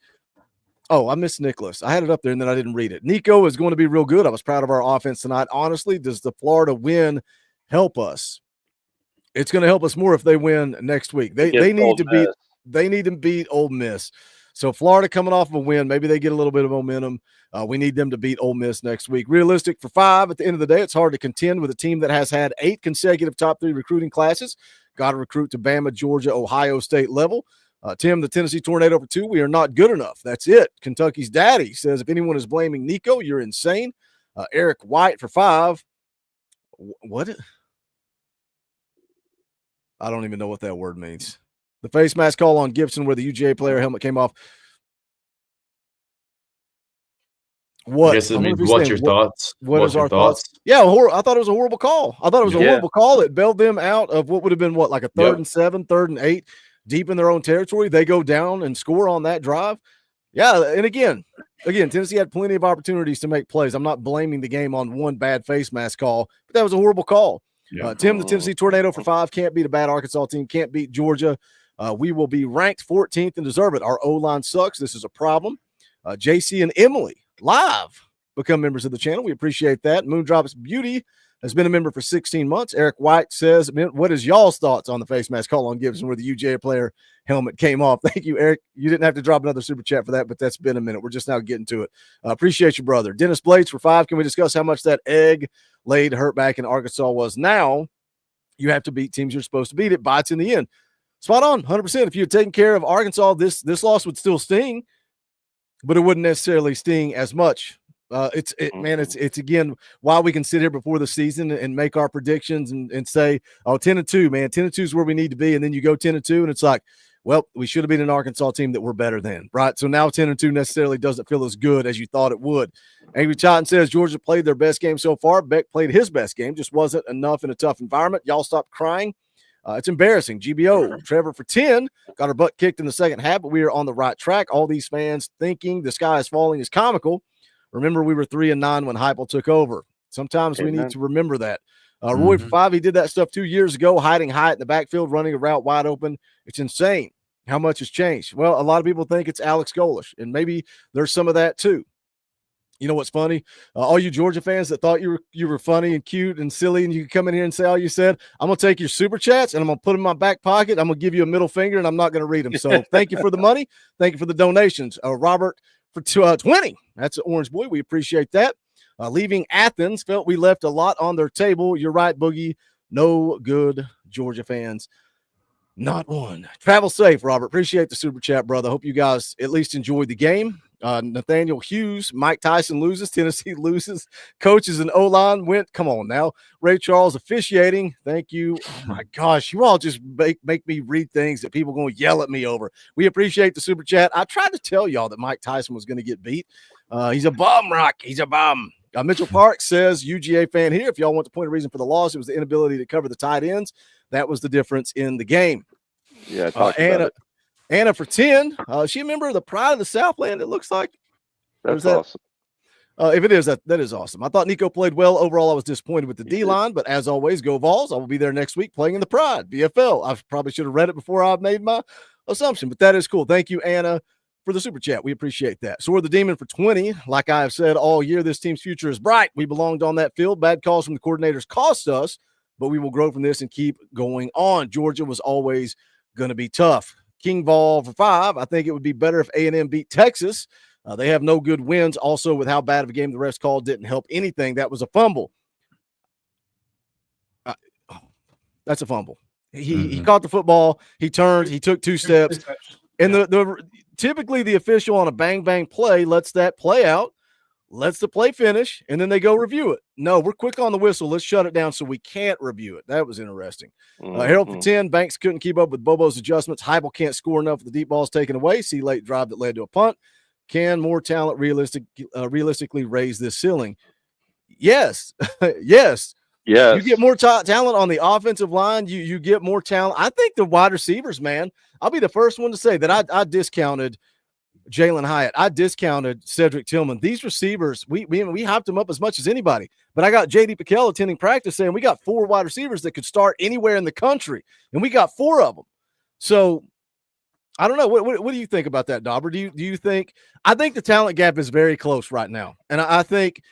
Oh, I missed Nicholas. I had it up there and then I didn't read it. Nico is going to be real good. I was proud of our offense tonight. Honestly, does the Florida win help us? It's going to help us more if they win next week. They need to beat Ole Miss. So Florida coming off of a win, maybe they get a little bit of momentum. We need them to beat Ole Miss next week. Realistic for 5 at the end of the day. It's hard to contend with a team that has had 8 consecutive top 3 recruiting classes. Got to recruit to Bama, Georgia, Ohio State level. Tim, the Tennessee Tornado for 2. We are not good enough. That's it. Kentucky's daddy says if anyone is blaming Nico, you're insane. Eric White for 5. What? I don't even know what that word means. The face mask call on Gibson where the UGA player helmet came off. What? I guess it means, what's your thoughts? What is our thoughts? Yeah, I thought it was a horrible call. I thought it was a horrible call. It bailed them out of what would have been like a 3rd and 7, 3rd and 8, deep in their own territory. They go down and score on that drive. Yeah, and again, Tennessee had plenty of opportunities to make plays. I'm not blaming the game on one bad face mask call, but that was a horrible call. Tim, the Tennessee Tornado for 5 can't beat a bad Arkansas team, can't beat Georgia. We will be ranked 14th and deserve it. Our O-line sucks. This is a problem. JC and Emily live become members of the channel. We appreciate that. Moondrop's Beauty has been a member for 16 months. Eric White says, what is y'all's thoughts on the face mask call on Gibson where the UGA player helmet came off? Thank you, Eric. You didn't have to drop another super chat for that, but that's been a minute. We're just now getting to it. Appreciate you, brother. Dennis Blades for 5. Can we discuss how much that egg laid hurt back in Arkansas was? Now you have to beat teams you're supposed to beat. It bites in the end. Spot on, 100%. If you had taken care of Arkansas, this loss would still sting, but it wouldn't necessarily sting as much. It's again why we can sit here before the season and make our predictions and say, oh, 10-2, man, 10-2 is where we need to be. And then you go 10-2 and it's like, well, we should have been an Arkansas team that we're better than, right? So now 10-2 necessarily doesn't feel as good as you thought it would. Angry Titan says Georgia played their best game so far. Beck played his best game, just wasn't enough in a tough environment. Y'all stop crying. It's embarrassing. GBO, Trevor for 10, got our butt kicked in the second half, but we are on the right track. All these fans thinking the sky is falling is comical. Remember, we were 3-9 when Heupel took over. Sometimes we need to remember that. Roy for 5, he did that stuff 2 years ago, hiding high in the backfield, running a route wide open. It's insane how much has changed. Well, a lot of people think it's Alex Golish, and maybe there's some of that too. You know what's funny? All you Georgia fans that thought you were funny and cute and silly and you could come in here and say all you said, I'm going to take your super chats and I'm going to put them in my back pocket. I'm going to give you a middle finger and I'm not going to read them. So thank you for the money. Thank you for the donations. Robert for 20. That's an Orange Boy. We appreciate that. Leaving Athens, felt we left a lot on their table. You're right, Boogie. No good Georgia fans. Not one. Travel safe, Robert. Appreciate the super chat, brother. Hope you guys at least enjoyed the game. Nathaniel Hughes, Mike Tyson loses, Tennessee loses, coaches and O-line went. Come on now. Ray Charles officiating. Thank you. Oh my gosh, you all just make me read things that people are going to yell at me over. We appreciate the super chat. I tried to tell y'all that Mike Tyson was going to get beat. He's a bum, Rock. He's a bum. Mitchell Park says, UGA fan here. If y'all want the point of reason for the loss, it was the inability to cover the tight ends. That was the difference in the game. Yeah, talk about it. Anna for 10. She a member of the Pride of the Southland, it looks like. That's awesome. If it is, that is awesome. I thought Nico played well. Overall, I was disappointed with the D-line, but as always, go Vols. I will be there next week playing in the Pride, BFL. I probably should have read it before I made my assumption, but that is cool. Thank you, Anna, for the super chat. We appreciate that. So we're the Demon for 20. Like I have said all year, this team's future is bright. We belonged on that field. Bad calls from the coordinators cost us, but we will grow from this and keep going on. Georgia was always going to be tough. King Vol for 5. I think it would be better if A&M beat Texas. They have no good wins. Also, with how bad of a game the refs called, didn't help anything. That was a fumble. That's a fumble. He caught the football. He turned. He took 2 steps. And the typically the official on a bang play lets that play out, lets the play finish, and then they go review it. No, we're quick on the whistle. Let's shut it down so we can't review it. That was interesting. Harold for 10. Banks couldn't keep up with Bobo's adjustments. Heibel can't score enough with the deep balls taken away. See late drive that led to a punt. Can more talent realistically raise this ceiling? Yes. Yes. Yes. You get more talent on the offensive line. You get more talent. I think the wide receivers, man, I'll be the first one to say that I discounted Jalen Hyatt. I discounted Cedric Tillman. These receivers, we hyped them up as much as anybody. But I got J.D. Piquel attending practice saying we got 4 wide receivers that could start anywhere in the country, and we got 4 of them. So I don't know. What do you think about that, Dauber? Do you think – I think the talent gap is very close right now. And I think –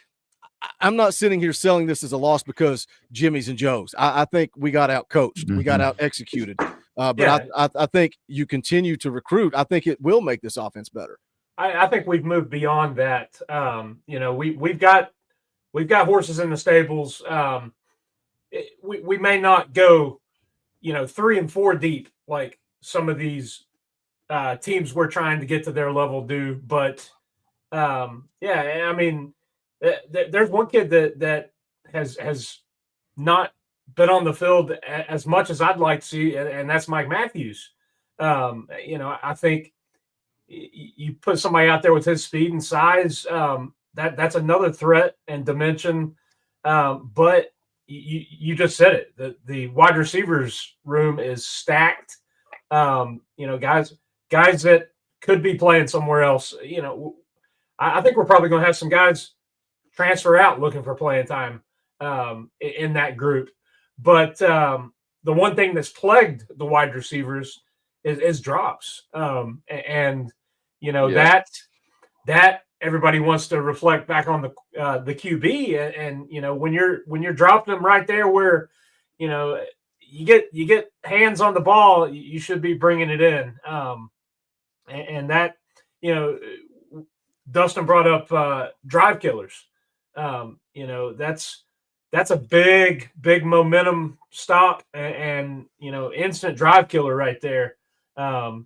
I'm not sitting here selling this as a loss because Jimmy's and Joe's. I think we got out coached. We got out executed. But I think you continue to recruit. I think it will make this offense better. I think we've moved beyond that. We've got horses in the stables. We may not go, 3 and 4 deep like some of these teams we're trying to get to their level do. But there's one kid that has not been on the field as much as I'd like to see, and that's Mike Matthews. I think you put somebody out there with his speed and size, that's another threat and dimension. But you just said it. The wide receivers room is stacked. Guys that could be playing somewhere else. I think we're probably going to have some guys transfer out looking for playing time in that group. But the one thing that's plagued the wide receivers is drops. That everybody wants to reflect back on the QB. And when you're dropping them right there where, you get hands on the ball, you should be bringing it in. And that, Dustin brought up drive killers. That's a big momentum stop and instant drive killer right there. I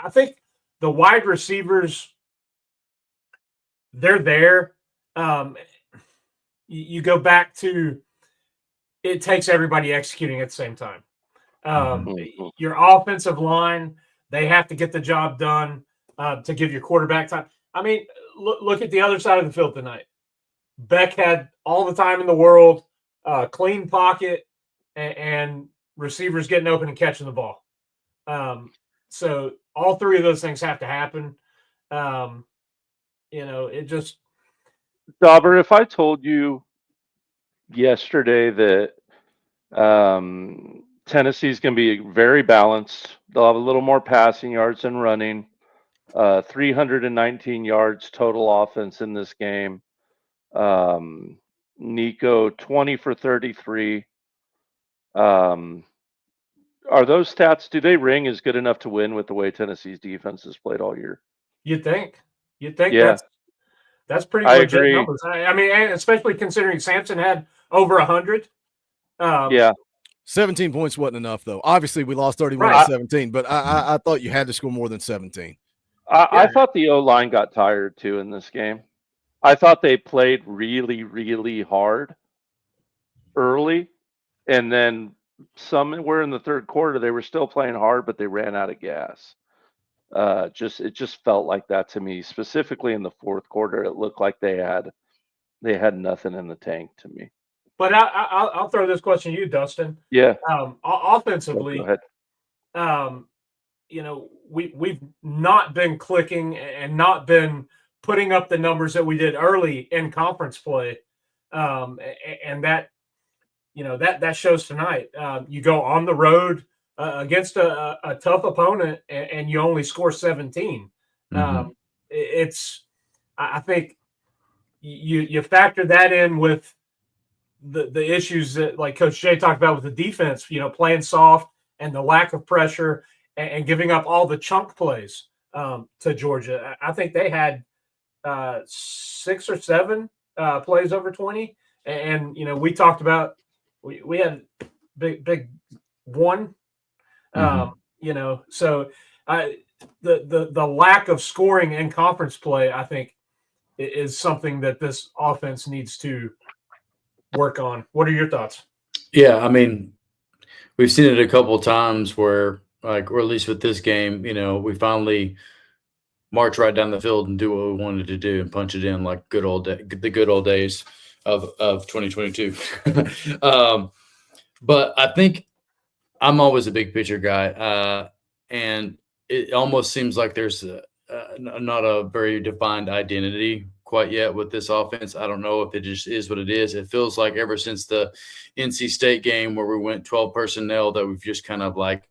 think the wide receivers, they're there. You go back to, it takes everybody executing at the same time. Your offensive line, they have to get the job done to give your quarterback time. I mean, look at the other side of the field tonight. Beck had all the time in the world, clean pocket, and receivers getting open and catching the ball. So all 3 of those things have to happen. It just. Dauber, if I told you yesterday that Tennessee's going to be very balanced, they'll have a little more passing yards than running, 319 yards total offense in this game. Nico 20 for 33. Are those stats, do they ring as good enough to win with the way Tennessee's defense has played all year? You'd think yeah. That's pretty legit numbers. I mean, especially considering Sampson had over 100. 17 points wasn't enough, though. Obviously, we lost 31-17, but I thought you had to score more than 17. I thought the O-line got tired, too, in this game. I thought they played really, really hard early, and then somewhere in the third quarter, they were still playing hard, but they ran out of gas. It just felt like that to me. Specifically in the fourth quarter, it looked like they had nothing in the tank to me. But I'll throw this question to you, Dustin. Yeah. Offensively, go ahead. We've not been clicking and not been putting up the numbers that we did early in conference play, and that shows tonight. You go on the road against a tough opponent and you only score 17. I think you factor that in with the issues that, like Coach Jay talked about with the defense, playing soft and the lack of pressure and giving up all the chunk plays. to Georgia. I think they had 6 or 7 plays over 20, and we talked about we had big one. So the lack of scoring in conference play, I think, is something that this offense needs to work on. What are your thoughts? Yeah, I mean, we've seen it a couple of times where, like, or at least with this game, we finally march right down the field and do what we wanted to do and punch it in like the good old days of 2022. But I think I'm always a big picture guy, and it almost seems like there's not a very defined identity quite yet with this offense. I don't know if it just is what it is. It feels like ever since the NC State game where we went 12 personnel that we've just kind of like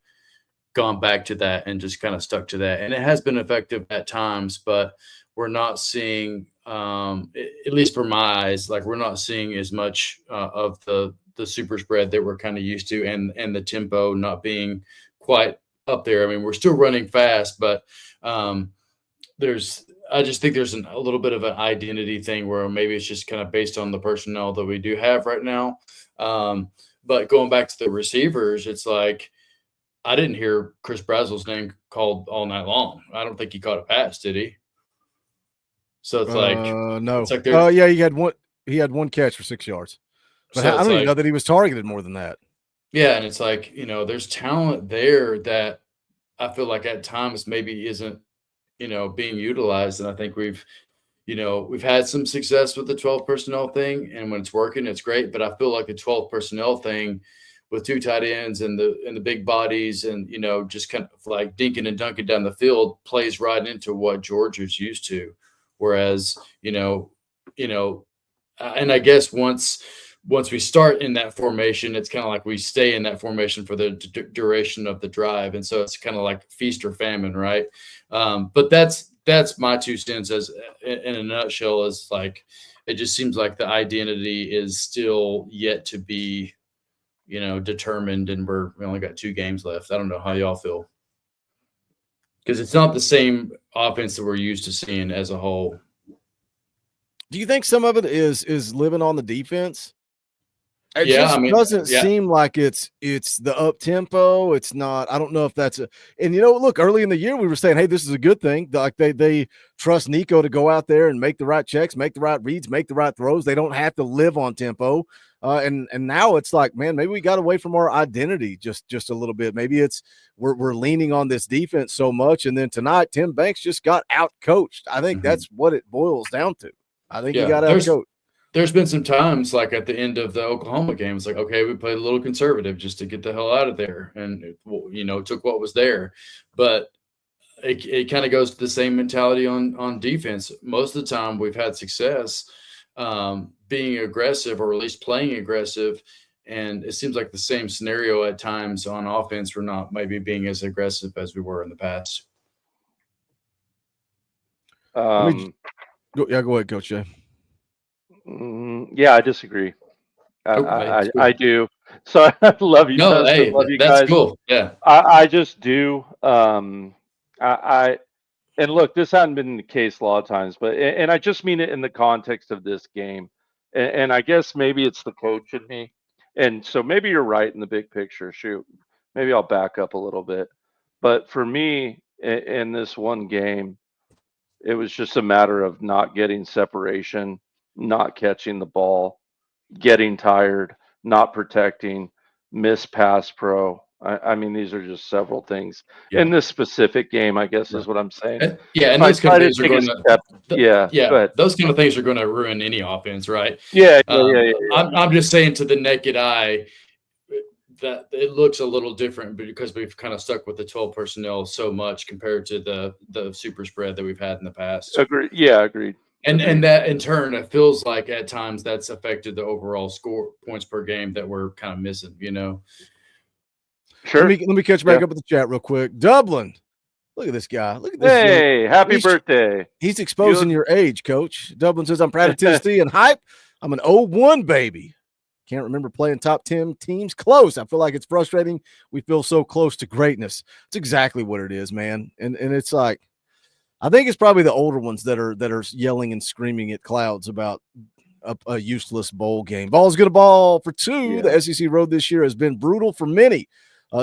gone back to that and just kind of stuck to that. And it has been effective at times, but we're not seeing, at least for my eyes, like we're not seeing as much of the super spread that we're kind of used to, and the tempo not being quite up there. I mean, we're still running fast, but I just think there's a little bit of an identity thing where maybe it's just kind of based on the personnel that we do have right now. But going back to the receivers, it's like, I didn't hear Chris Brazel's name called all night long. I don't think he caught a pass, did he? So it's like, no. It's like yeah, he had one catch for 6 yards. But so I don't even know that he was targeted more than that. Yeah, and it's like, there's talent there that I feel like at times maybe isn't, being utilized. And I think we've had some success with the 12 personnel thing, and when it's working, it's great. But I feel like the 12 personnel thing with 2 tight ends and the big bodies and, just kind of like dinking and dunking down the field plays right into what Georgia's used to. Whereas, and I guess once we start in that formation, it's kind of like we stay in that formation for the duration of the drive. And so it's kind of like feast or famine, right? But that's my 2 cents as in a nutshell, is like, it just seems like the identity is still yet to be, determined, and we only got 2 games left. I don't know how y'all feel, because it's not the same offense that we're used to seeing as a whole. Do you think some of it is living on the defense? It doesn't yeah. seem like it's the up tempo. It's not. I don't know if that's and look, early in the year we were saying, hey, this is a good thing. Like they trust Nico to go out there and make the right checks, make the right reads, make the right throws. They don't have to live on tempo. And now it's like, man, maybe we got away from our identity just a little bit. Maybe it's we're leaning on this defense so much. And then tonight, Tim Banks just got out coached. I think that's what it boils down to. I think he got out coached. There's been some times, like at the end of the Oklahoma game, it's like, okay, we played a little conservative just to get the hell out of there, and took what was there. But it kind of goes to the same mentality on defense. Most of the time, we've had success being aggressive, or at least playing aggressive, and it seems like the same scenario at times on offense. We're not maybe being as aggressive as we were in the past. Go ahead, Coach Jay. Yeah, I disagree. I do. So I love you. No, hey, love you that's guys. Cool. Yeah, I just do. And look, this hadn't been the case a lot of times, but I just mean it in the context of this game. And I guess maybe it's the coach in me. And so maybe you're right in the big picture. Shoot, maybe I'll back up a little bit. But for me, in this one game, it was just a matter of not getting separation, not catching the ball, getting tired, not protecting, miss pass pro. I mean, these are just several things in this specific game, I guess, is what I'm saying. And those kind of things are going to, go ahead. Those kind of things are going to ruin any offense, right? Yeah. I'm just saying, to the naked eye, that it looks a little different because we've kind of stuck with the 12 personnel so much compared to the super spread that we've had in the past. Agreed. Yeah, agreed. And that in turn, it feels like at times that's affected the overall score points per game that we're kind of missing, Sure. Let me catch back up with the chat real quick. Dublin, look at this guy. Look at this. Hey, happy birthday. He's exposing your age, Coach. Dublin says, I'm proud of Tennessee and hype. I'm an 0-1 baby. Can't remember playing top 10 teams. Close. I feel like it's frustrating. We feel so close to greatness. It's exactly what it is, man. And it's like, I think it's probably the older ones that are yelling and screaming at clouds about a useless bowl game. Vols get a ball for 2. Yeah. The SEC road this year has been brutal for many.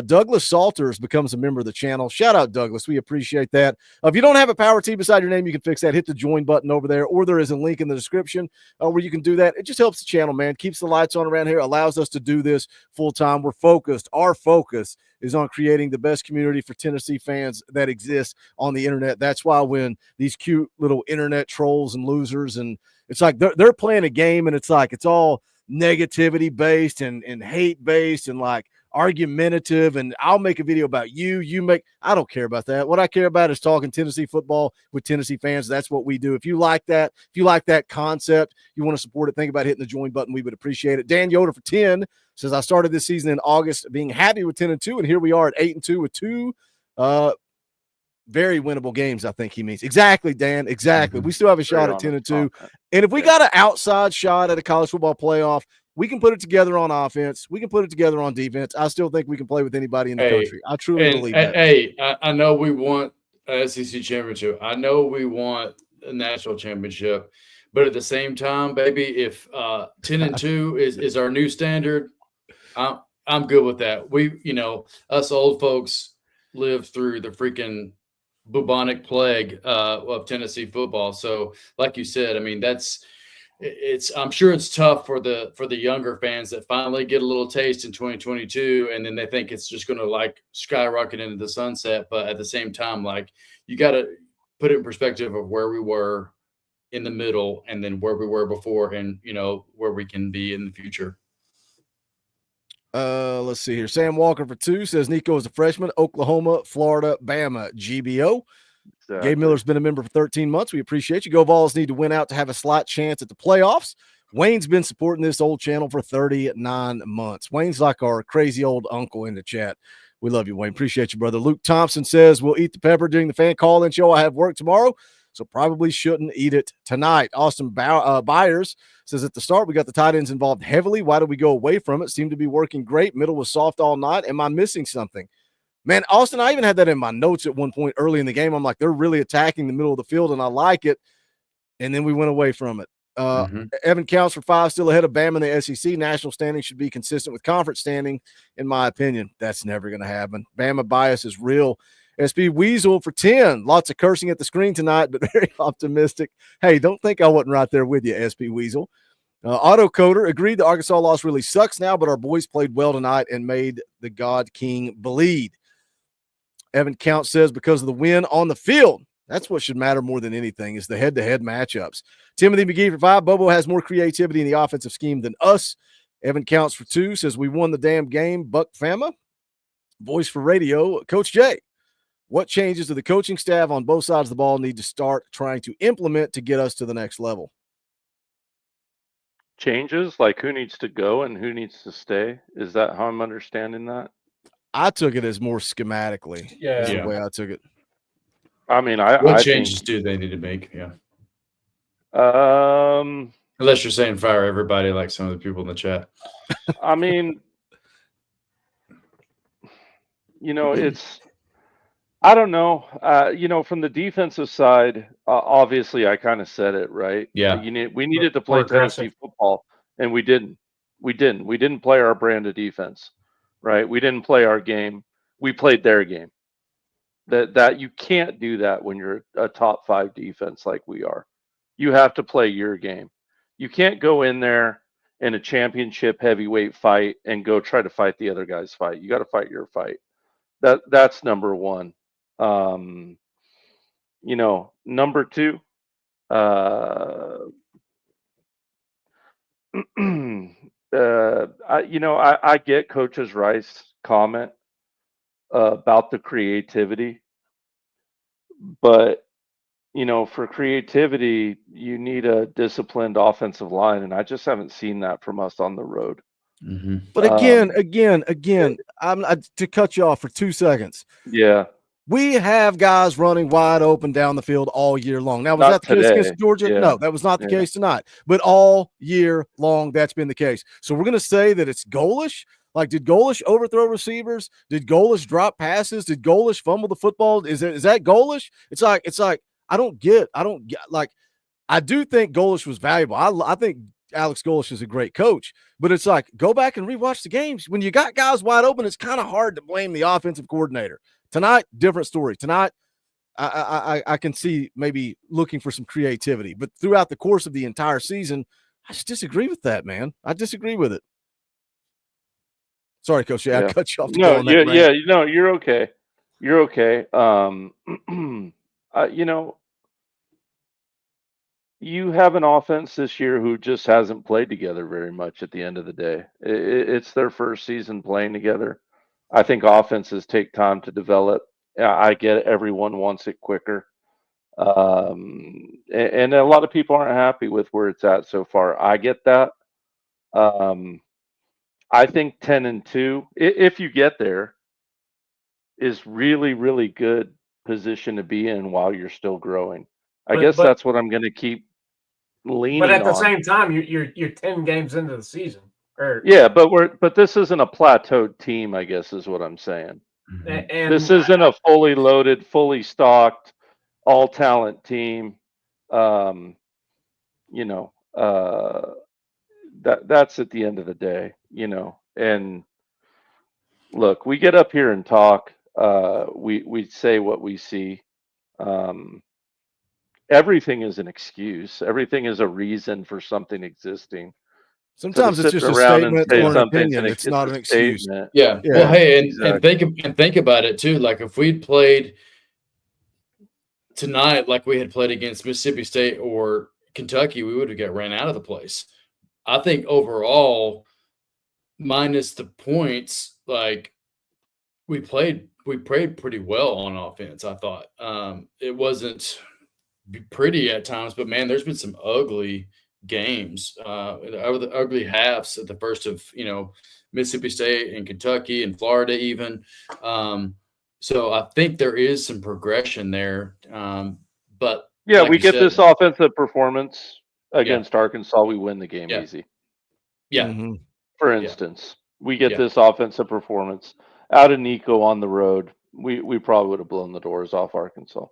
Douglas Salters becomes a member of the channel. Shout out, Douglas. We appreciate that. If you don't have a Power T beside your name, you can fix that. Hit the join button over there, or there is a link in the description where you can do that. It just helps the channel, man. Keeps the lights on around here, allows us to do this full time. We're focused. Our focus is on creating the best community for Tennessee fans that exists on the internet. That's why when these cute little internet trolls and losers, and it's like they're playing a game, and it's like it's all negativity based and hate based and like argumentative, and I'll make a video about I don't care about that. What I care about is talking Tennessee football with Tennessee fans. That's what we do. If you like that, concept, you want to support it, think about hitting the join button. We would appreciate it. Dan Yoder for 10 says, I started this season in August being happy with 10-2, and here we are at 8-2 with 2 very winnable games. I think he means. Exactly, Dan. Exactly. We still have a shot at 10-2. And if we got an outside shot at a college football playoff, we can put it together on offense. We can put it together on defense. I still think we can play with anybody in the country. I truly believe that. Hey, I know we want a SEC championship. I know we want a national championship. But at the same time, baby, if 10-2 is our new standard, I'm good with that. We, us old folks lived through the freaking bubonic plague of Tennessee football. So, like you said, I mean, I'm sure it's tough for the younger fans that finally get a little taste in 2022, and then they think it's just going to like skyrocket into the sunset. But at the same time, like, you got to put it in perspective of where we were in the middle and then where we were before, and where we can be in the future. Let's see here. Sam Walker for 2 says Nico is a freshman, Oklahoma, Florida, Bama, GBO. Exactly. Gabe Miller's been a member for 13 months. We appreciate you. Go Vols need to win out to have a slight chance at the playoffs. Wayne's been supporting this old channel for 39 months. Wayne's like our crazy old uncle in the chat. We love you, Wayne. Appreciate you, brother. Luke Thompson says, we'll eat the pepper during the fan call-in show. I have work tomorrow, so probably shouldn't eat it tonight. Austin Byers says, at the start, we got the tight ends involved heavily. Why did we go away from it? Seemed to be working great. Middle was soft all night. Am I missing something? Man, Austin, I even had that in my notes at one point early in the game. I'm like, they're really attacking the middle of the field, and I like it. And then we went away from it. Evan counts for 5, still ahead of Bama in the SEC. National standing should be consistent with conference standing, in my opinion. That's never going to happen. Bama bias is real. SB Weasel for 10. Lots of cursing at the screen tonight, but very optimistic. Hey, don't think I wasn't right there with you, SB Weasel. Auto Coder agreed the Arkansas loss really sucks now, but our boys played well tonight and made the God King bleed. Evan Count says because of the win on the field. That's what should matter more than anything is the head-to-head matchups. Timothy McGee for 5. Bobo has more creativity in the offensive scheme than us. Evan Counts for 2 says we won the damn game. Buck Fama. Voice for radio. Coach Jay, what changes do the coaching staff on both sides of the ball need to start trying to implement to get us to the next level? Changes? Like who needs to go and who needs to stay? Is that how I'm understanding that? I took it as more schematically. Yeah. Is the way I took it. I mean, what changes do they need to make? Yeah. Unless you're saying fire everybody like some of the people in the chat. I mean, I don't know. From the defensive side, obviously I kind of said it, right? Yeah. We needed to play Tennessee football, and we didn't. We didn't play our brand of defense, right? We didn't play our game. We played their game. That you can't do that when you're a top 5 defense like we are. You have to play your game. You can't go in there in a championship heavyweight fight and go try to fight the other guy's fight. You got to fight your fight. That's number one. Number 2, I get Coach Rice's comment about the creativity, but for creativity, you need a disciplined offensive line, and I just haven't seen that from us on the road. Mm-hmm. But again, to cut you off for 2 seconds. Yeah. We have guys running wide open down the field all year long. Now, was that the case against Georgia? Yeah. No, that was not the case tonight. But all year long, that's been the case. So we're going to say that it's goalish. Like, did Golish overthrow receivers? Did Golish drop passes? Did Golish fumble the football? Is that goalish? It's like I don't get like, I do think Golish was valuable. I think Alex Golish is a great coach, but it's like, go back and rewatch the games. When you got guys wide open, it's kind of hard to blame the offensive coordinator. Tonight, different story. Tonight, I can see maybe looking for some creativity, but throughout the course of the entire season, I just disagree with that, man. I disagree with it. Sorry, Coach. I cut you off. No, you're okay. You're okay. You know, you have an offense this year who just hasn't played together very much at the end of the day. It's their first season playing together. I think offenses take time to develop. I get it, everyone wants it quicker. And a lot of people aren't happy with where it's at so far. I get that. I think 10-2, if you get there, is really, really good position to be in while you're still growing. I guess that's what I'm going to keep leaning on. But at the same time, you're 10 games into the season. Yeah, but this isn't a plateaued team, I guess is what I'm saying. And this isn't a fully loaded, fully stocked, all talent team. You know, that's at the end of the day, you know. And look, we get up here and talk. We say what we see. Everything is an excuse. Everything is a reason for something existing. Sometimes it's just a statement or an opinion. It's not an excuse. Yeah. Well, hey, and think about it too. Like if we'd played tonight, like we had played against Mississippi State or Kentucky, we would have got ran out of the place. I think overall, minus the points, like we played pretty well on offense. I thought it wasn't pretty at times, but man, there's been some ugly games over the ugly halves at the first of, you know, Mississippi State and Kentucky and Florida even. So I think there is some progression there. But yeah, like we get this offensive performance against Arkansas, we win the game easy. Yeah. For instance, we get this offensive performance out of Nico on the road. We probably would have blown the doors off Arkansas.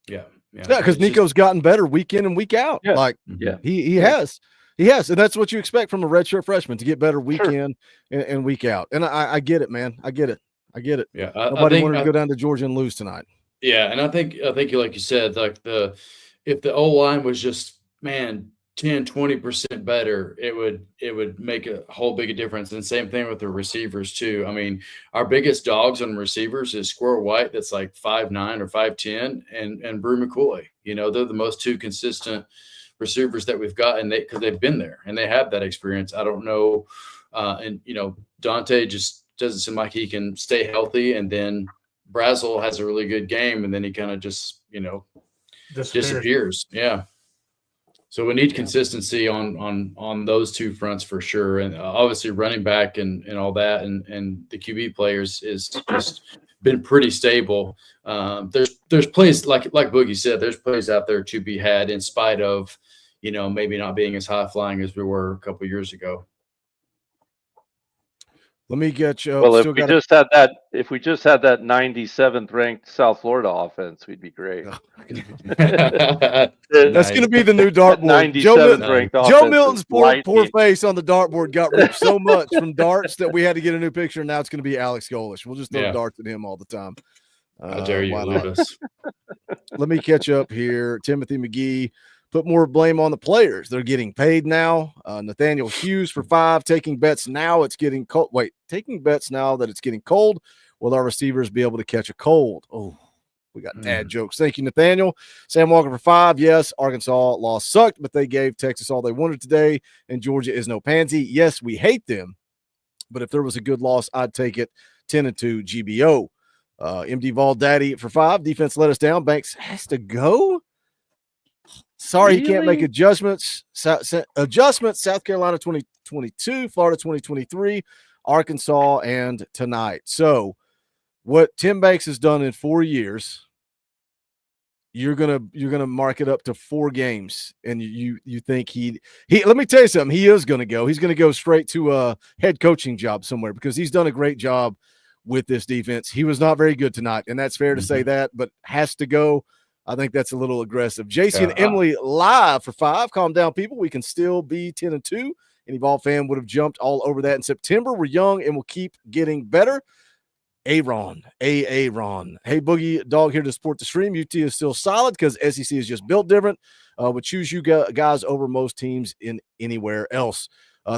Yeah. Yeah, because Nico's gotten better week in and week out. Yeah. Like, he has, and that's what you expect from a redshirt freshman, to get better week in and week out. And I get it, man. I get it. Yeah, nobody wanted to go down to Georgia and lose tonight. Yeah, and I think like you said, like if the O-line was just 10-20% better, it would make a whole big difference. And same thing with the receivers too. I mean, our biggest dogs on receivers is Squirrel White, that's like 5'9" or 5'10", and Brew McCoy. You know, they're the most two consistent receivers that we've got, and because they've been there and they have that experience. I don't know, and you know, Dante just doesn't seem like he can stay healthy, and then Brazel has a really good game, and then he kind of just, you know, disappears. Yeah. So we need consistency on those two fronts for sure, and obviously running back and all that, and the QB players is just been pretty stable. There's plays like Boogie said, there's plays out there to be had in spite of, you know, maybe not being as high flying as we were a couple of years ago. Let me get you. Well, if we just had that 97th ranked South Florida offense, we'd be great. That's going to be the new dartboard. 97th ranked offense. Joe Milton's poor face on the dartboard got ripped so much from darts that we had to get a new picture. And now it's going to be Alex Golish. We'll just throw darts at him all the time. How dare you leave us? Let me catch up here. Timothy McGee. Put more blame on the players. They're getting paid now. Nathaniel Hughes for 5, taking bets now it's getting cold. Wait, taking bets now that it's getting cold. Will our receivers be able to catch a cold? Oh, we got dad jokes. Thank you, Nathaniel. Sam Walker for 5. Yes, Arkansas loss sucked, but they gave Texas all they wanted today, and Georgia is no pansy. Yes, we hate them, but if there was a good loss, I'd take it. 10-2 GBO. MD Vol Daddy for 5. Defense let us down. Banks has to go. Sorry, he can't make adjustments. South Carolina 2022, Florida 2023, Arkansas, and tonight. So what Tim Banks has done in 4 years, you're gonna mark it up to 4 games, and you think he let me tell you something, he is gonna go. He's gonna go straight to a head coaching job somewhere, because he's done a great job with this defense. He was not very good tonight, and that's fair to say that, but has to go. I think that's a little aggressive. JC and Yeah. Emily live for 5. Calm down, people. We can still be 10-2. Any ball fan would have jumped all over that in September. We're young and we'll keep getting better. Aaron. Hey, Boogie Dog here to support the stream. UT is still solid because SEC is just built different. Would choose you guys over most teams in anywhere else.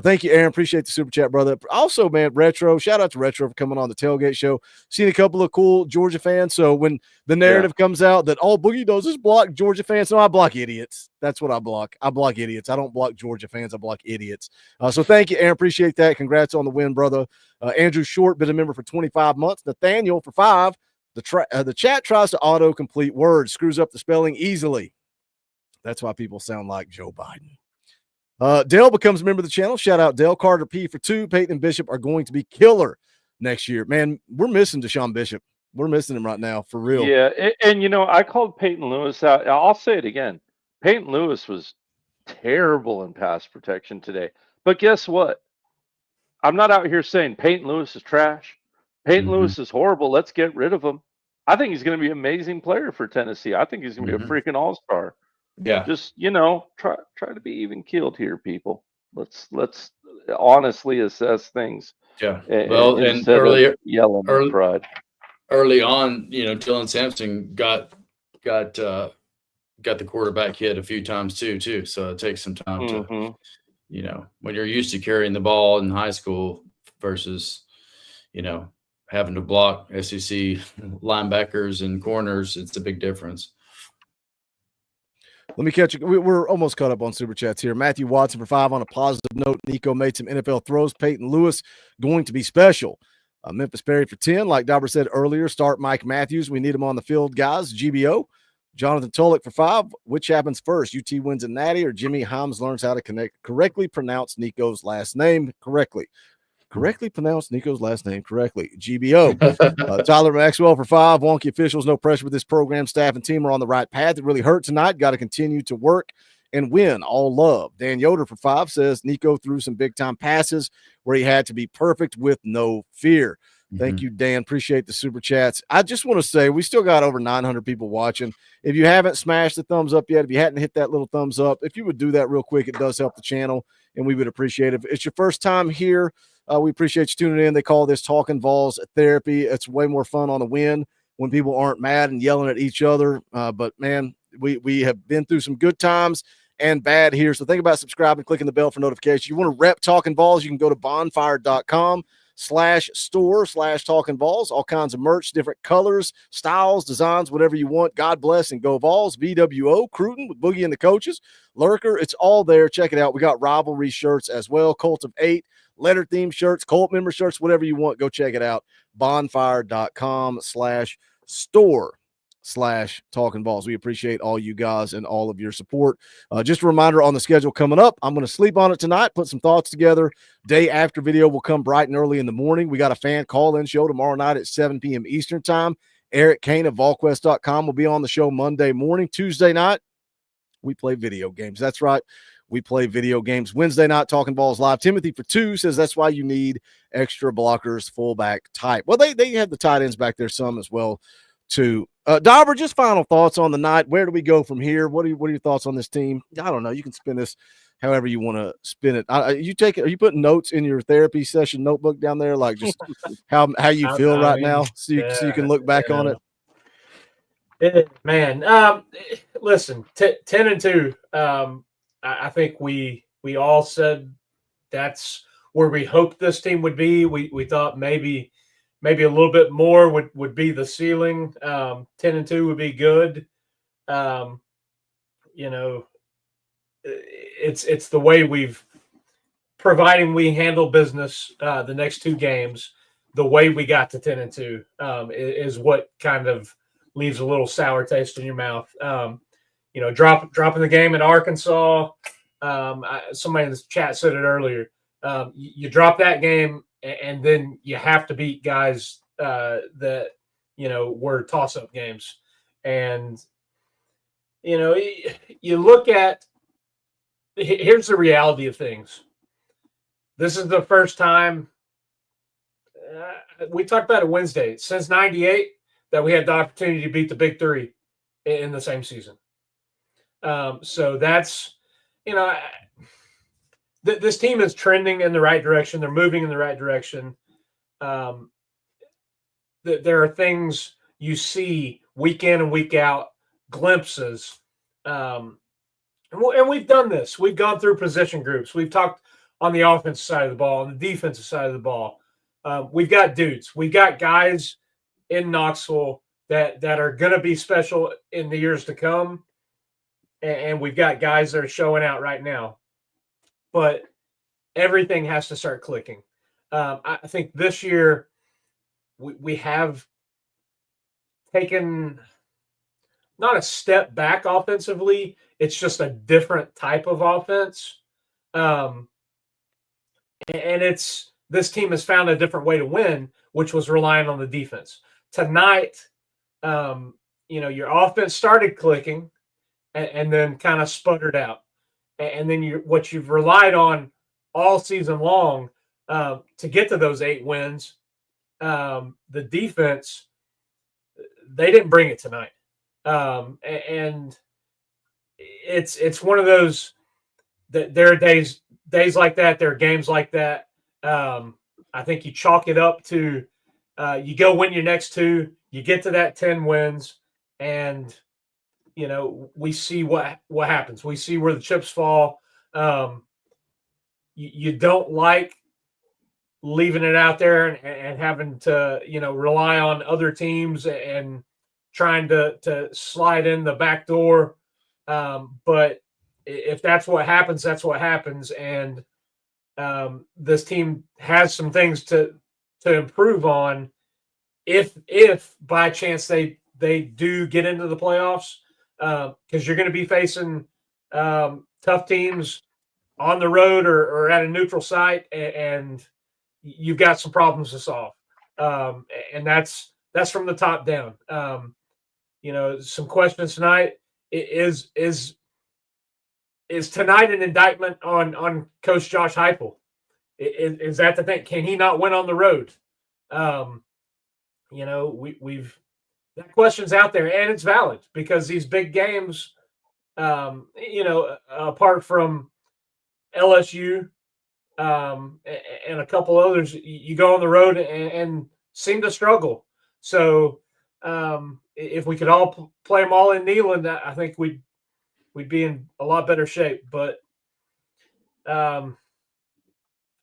Thank you, Aaron. Appreciate the super chat, brother. Also, man, Retro, shout out to Retro for coming on the tailgate show. Seen a couple of cool Georgia fans. So when the narrative comes out that all Boogie does is block Georgia fans, no, I block idiots. That's what I block. I block idiots. I don't block Georgia fans. I block idiots. So thank you, Aaron. Appreciate that. Congrats on the win, brother. Andrew Short, been a member for 25 months. Nathaniel for 5. The chat tries to auto-complete words, screws up the spelling easily. That's why people sound like Joe Biden. Dale becomes a member of the channel. Shout out Dale. Carter P for 2. Peyton and Bishop are going to be killer next year. Man, we're missing Deshaun Bishop. We're missing him right now, for real. Yeah, and I called Peyton Lewis out. I'll say it again. Peyton Lewis was terrible in pass protection today. But guess what? I'm not out here saying Peyton Lewis is trash. Peyton Lewis is horrible. Let's get rid of him. I think he's going to be an amazing player for Tennessee. I think he's going to be a freaking all-star. Yeah. Just, try to be even keeled here, people. Let's honestly assess things. Yeah. Well, and yelling at pride. Early on, Dylan Sampson got the quarterback hit a few times too. So it takes some time to, when you're used to carrying the ball in high school versus, having to block SEC linebackers and corners, it's a big difference. Let me catch you. We're almost caught up on Super Chats here. Matthew Watson for 5 on a positive note. Nico made some NFL throws. Peyton Lewis going to be special. Memphis Perry for 10. Like Dauber said earlier, start Mike Matthews. We need him on the field, guys. GBO. Jonathan Tolick for 5. Which happens first? UT wins a natty or Jimmy Himes learns how to correctly pronounce Nico's last name correctly? Correctly pronounced Nico's last name correctly. GBO. Tyler Maxwell for 5. Wonky officials, no pressure with this program. Staff and team are on the right path. It really hurt tonight. Got to continue to work and win. All love. Dan Yoder for 5 says Nico threw some big-time passes where he had to be perfect with no fear. Thank you, Dan. Appreciate the super chats. I just want to say we still got over 900 people watching. If you haven't smashed the thumbs up yet, if you hadn't hit that little thumbs up, if you would do that real quick, it does help the channel, and we would appreciate it. If it's your first time here, we appreciate you tuning in. They call this Talkin VAWLS therapy. It's way more fun on the win when people aren't mad and yelling at each other. But, man, we have been through some good times and bad here. So think about subscribing, clicking the bell for notifications. You want to rep Talkin VAWLS, you can go to bonfire.com/store/Talkin VAWLS. All kinds of merch, different colors, styles, designs, whatever you want. God bless and go Vols. VWO, Cruton with Boogie and the coaches. Lurker, it's all there. Check it out. We got rivalry shirts as well. Cult of 8. Letter theme shirts, Colt member shirts, whatever you want, go check it out. Bonfire.com/store/Talkin VAWLS. We appreciate all you guys and all of your support. Just a reminder on the schedule coming up. I'm going to sleep on it tonight, put some thoughts together. Day after video will come bright and early in the morning. We got a fan call-in show tomorrow night at 7 p.m. Eastern time. Eric Kane of VolQuest.com will be on the show Monday morning. Tuesday night, we play video games. That's right. We play video games. Wednesday night, Talkin VAWLS live. Timothy for 2 says that's why you need extra blockers, fullback type. Well, they have the tight ends back there some as well, too. Dauber, just final thoughts on the night. Where do we go from here? What are your thoughts on this team? I don't know. You can spin this however you want to spin it. Are you putting notes in your therapy session notebook down there, like just how you feel right now, so you can look back on it? Man, listen, 10-2. I think we all said that's where we hoped this team would be. We thought maybe a little bit more would be the ceiling. 10-2 would be good. It's the way providing we handle business the next 2 games, the way we got to 10-2 is what kind of leaves a little sour taste in your mouth. Dropping the game in Arkansas. Somebody in the chat said it earlier. You drop that game, and then you have to beat guys that were toss-up games. And you look at. Here's the reality of things. This is the first time we talked about it Wednesday since '98 that we had the opportunity to beat the Big Three. in the same season. So that's, you know, this team is trending in the right direction. They're moving in the right direction. There are things you see week in and week out, glimpses. And we've done this. We've gone through position groups. We've talked on the offensive side of the ball, on the defensive side of the ball. We've got dudes. We've got guys in Knoxville that are going to be special in the years to come. And we've got guys that are showing out right now. But everything has to start clicking. I think this year we have taken not a step back offensively. It's just a different type of offense. And this team has found a different way to win, which was relying on the defense. Tonight, your offense started clicking and then kind of sputtered out. And then what you've relied on all season long to get to those 8 wins, the defense, they didn't bring it tonight. And it's one of those that there are days like that. There are games like that. I think you chalk it up to you go win your next 2, you get to that 10 wins, and we see what happens. We see where the chips fall. You don't like leaving it out there and having to rely on other teams and trying to slide in the back door. But if that's what happens, that's what happens. And this team has some things to improve on if by chance they do get into the playoffs, because you're going to be facing tough teams on the road or at a neutral site, and you've got some problems to solve. And that's from the top down. Some questions tonight. Is tonight an indictment on Coach Josh Heupel? Is that the thing? Can he not win on the road? We've that question's out there, and it's valid because these big games, apart from LSU and a couple others, you go on the road and seem to struggle. So if we could all play them all in Neyland, I think we'd be in a lot better shape. But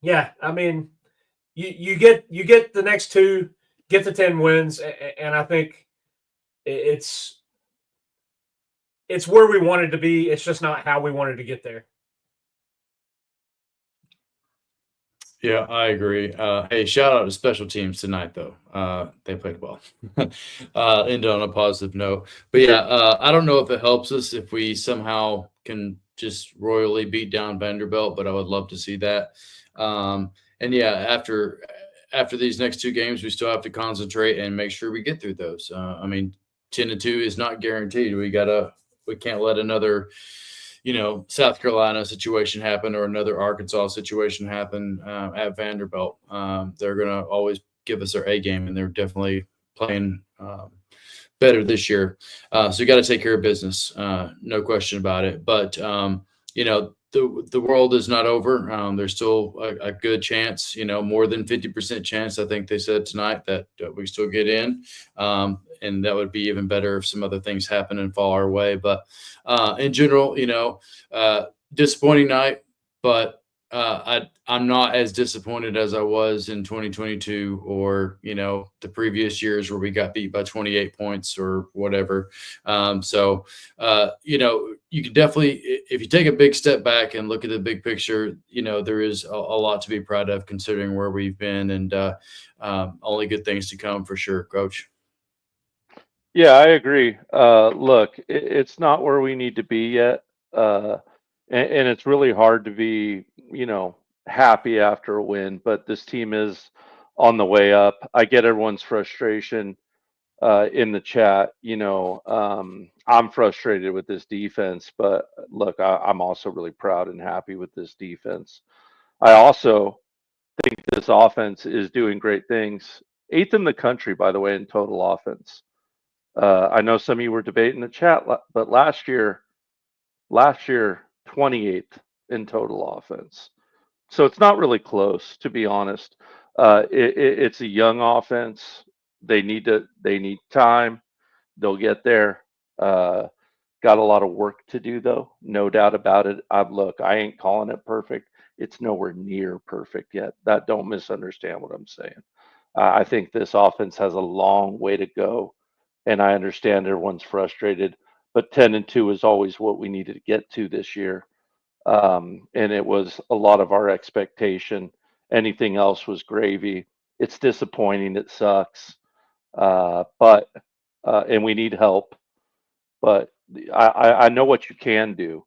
yeah, I mean, you get the next 2, get the 10 wins, and I think it's where we wanted to be. It's just not how we wanted to get there. Yeah, I agree. Hey, shout out to special teams tonight, though. They played well. End on a positive note. But yeah, I don't know if it helps us if we somehow can just royally beat down Vanderbilt, but I would love to see that. And yeah, after these next 2 games, we still have to concentrate and make sure we get through those. 10-2 is not guaranteed. We can't let another South Carolina situation happen or another Arkansas situation happen at Vanderbilt. They're going to always give us their A game, and they're definitely playing better this year. So you got to take care of business, no question about it. But the world is not over. There's still a good chance, more than 50% chance, I think they said tonight, that we still get in. And that would be even better if some other things happen and fall our way. But in general, disappointing night, but I'm not as disappointed as I was in 2022 or, the previous years where we got beat by 28 points or whatever. So you can definitely, if you take a big step back and look at the big picture, there is a lot to be proud of considering where we've been, and only good things to come for sure, Coach. Yeah, I agree. Look, it's not where we need to be yet. And it's really hard to be, happy after a win, but this team is on the way up. I get everyone's frustration in the chat. I'm frustrated with this defense, but look, I'm also really proud and happy with this defense. I also think this offense is doing great things. 8th in the country, by the way, in total offense. I know some of you were debating the chat, but last year, 28th in total offense. So it's not really close, to be honest. It's a young offense. They need time. They'll get there. Got a lot of work to do, though, no doubt about it. I ain't calling it perfect. It's nowhere near perfect yet. Don't misunderstand what I'm saying. I think this offense has a long way to go, and I understand everyone's frustrated. But 10-2 is always what we needed to get to this year, and it was a lot of our expectation. Anything else was gravy. It's disappointing. It sucks, but and we need help. But I know what you can do.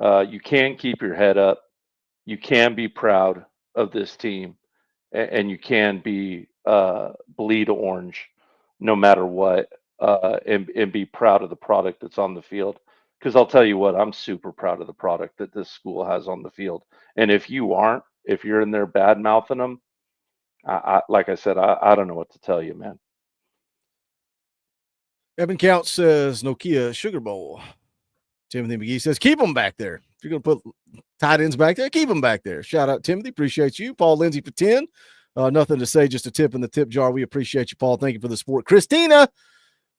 You can keep your head up. You can be proud of this team, and you can be bleed orange no matter what, and be proud of the product that's on the field. Because I'll tell you what, I'm super proud of the product that this school has on the field. And if you aren't, if you're in there bad mouthing them, like I said, I don't know what to tell you, man. Evan Count says Nokia Sugar Bowl. Timothy McGee says keep them back there. If you're going to put tight ends back there, keep them back there. Shout out, Timothy. Appreciate you. Paul Lindsay for 10. Nothing to say, just a tip in the tip jar. We appreciate you, Paul. Thank you for the support. Christina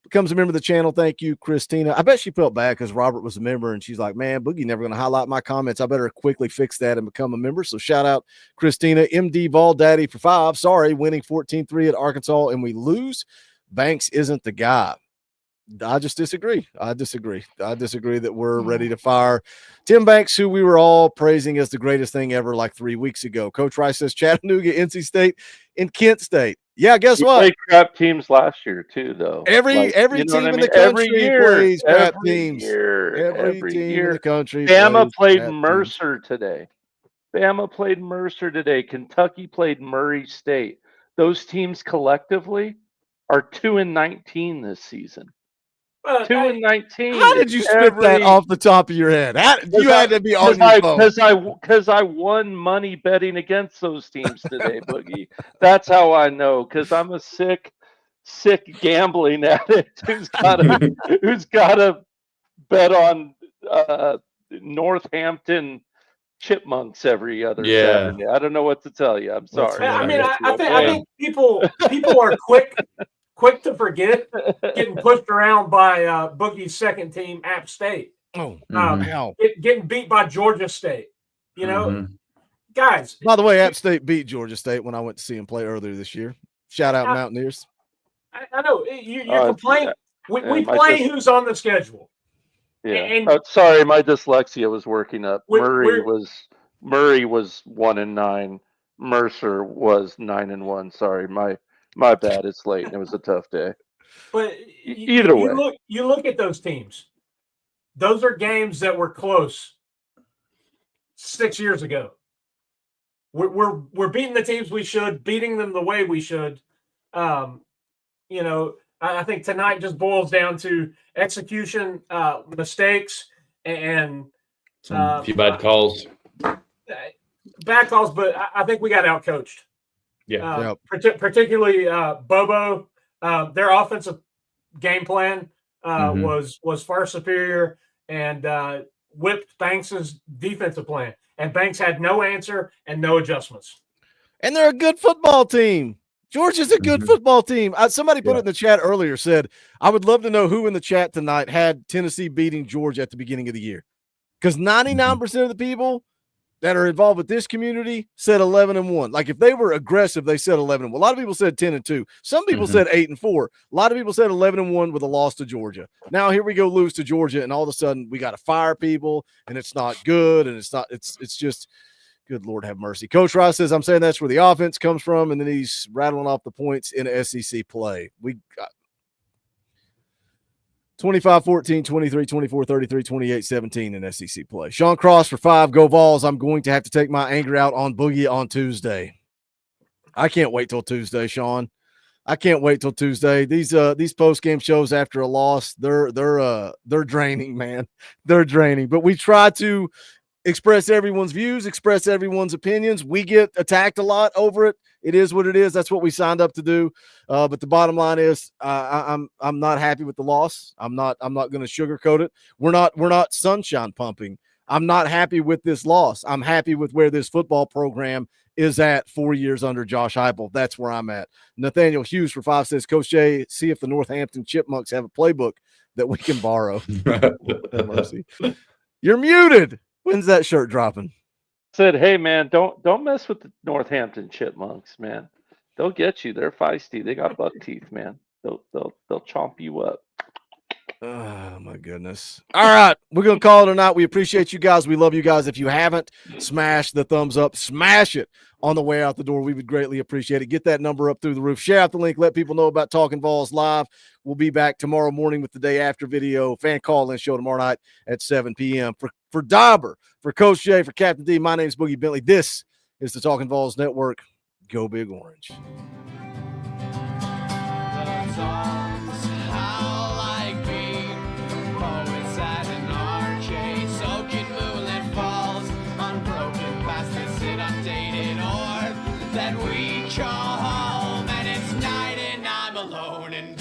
becomes a member of the channel. Thank you, Christina. I bet she felt bad because Robert was a member, and she's like, man, Boogie never going to highlight my comments. I better quickly fix that and become a member. So shout out, Christina. MD Vol Daddy for 5. Sorry, winning 14-3 at Arkansas, and we lose. Banks isn't the guy. I just disagree. I disagree that we're ready to fire Tim Banks, who we were all praising as the greatest thing ever like 3 weeks ago. Coach Rice says Chattanooga, NC State, and Kent State. Yeah, guess what? Played crap teams last year too, though. Every team in the country plays crap teams. Every team in the country. Bama played Mercer today. Kentucky played Murray State. Those teams collectively are 2-19 this season. 2-19. How did you spit that off the top of your head? You had to be on your phone. Because I won money betting against those teams today, Boogie. That's how I know. Because I'm a sick gambling addict who's got to bet on Northampton Chipmunks every other Saturday. I don't know what to tell you. I'm sorry. I think people are quick to forget getting pushed around by Boogie's second team, App State. Getting beat by Georgia State. You know, guys. By the way, App State beat Georgia State when I went to see them play earlier this year. Shout out Mountaineers. I know you're complaining. We play who's on the schedule. Yeah. And, sorry, my dyslexia was working up. Murray was 1-9. Mercer was 9-1. Sorry, my bad. It's late. It was a tough day. But either way, you look at those teams. Those are games that were close 6 years ago. We're beating the teams we should, beating them the way we should. You know, I think tonight just boils down to execution, mistakes, and a few bad calls. Bad calls, but I think we got outcoached. Yeah. Particularly Bobo. Their offensive game plan was far superior and whipped Banks's defensive plan. And Banks had no answer and no adjustments. And they're a good football team. Georgia's a good football team. Somebody put it in the chat earlier, said, I would love to know who in the chat tonight had Tennessee beating Georgia at the beginning of the year. Because 99% of the people that are involved with this community said 11-1. Like if they were aggressive, they said 11-1. A lot of people said 10-2. Some people said 8-4. A lot of people said 11-1 with a loss to Georgia. Now here we go, lose to Georgia, and all of a sudden we got to fire people, and it's not good, and it's just good Lord have mercy. Coach Rice says, I'm saying that's where the offense comes from, and then he's rattling off the points in SEC play. We got 25-14, 23-24, 33, 28-17 in SEC play. Sean Cross for 5. Go Vols. I'm going to have to take my anger out on Boogie on Tuesday. I can't wait till Tuesday, Sean. I can't wait till Tuesday. These post-game shows after a loss, they're draining, man. They're draining. But we try to express everyone's views, express everyone's opinions. We get attacked a lot over it. It is what it is. That's what we signed up to do. But the bottom line is, I'm not happy with the loss. I'm not going to sugarcoat it. We're not sunshine pumping. I'm not happy with this loss. I'm happy with where this football program is at 4 years under Josh Heupel. That's where I'm at. Nathaniel Hughes for 5 says, Coach Jay, see if the Northampton Chipmunks have a playbook that we can borrow. Have mercy. You're muted. When's that shirt dropping? Said, hey man, don't mess with the Northampton Chipmunks, man. They'll get you. They're feisty. They got buck teeth, man. They'll chomp you up. Oh my goodness. All right, we're gonna call it a night. We appreciate you guys. We love you guys. If you haven't, smash the thumbs up, smash it on the way out the door. We would greatly appreciate it. Get that number up through the roof. Share out the link. Let people know about Talkin VAWLS live. We'll be back tomorrow morning with the day after video fan call-in show tomorrow night at 7 p.m. For Dauber, for Coach Jay, for Captain D, my name is Boogie Bentley. This is the Talkin VAWLS Network. Go Big Orange. That we call home and it's night and I'm alone and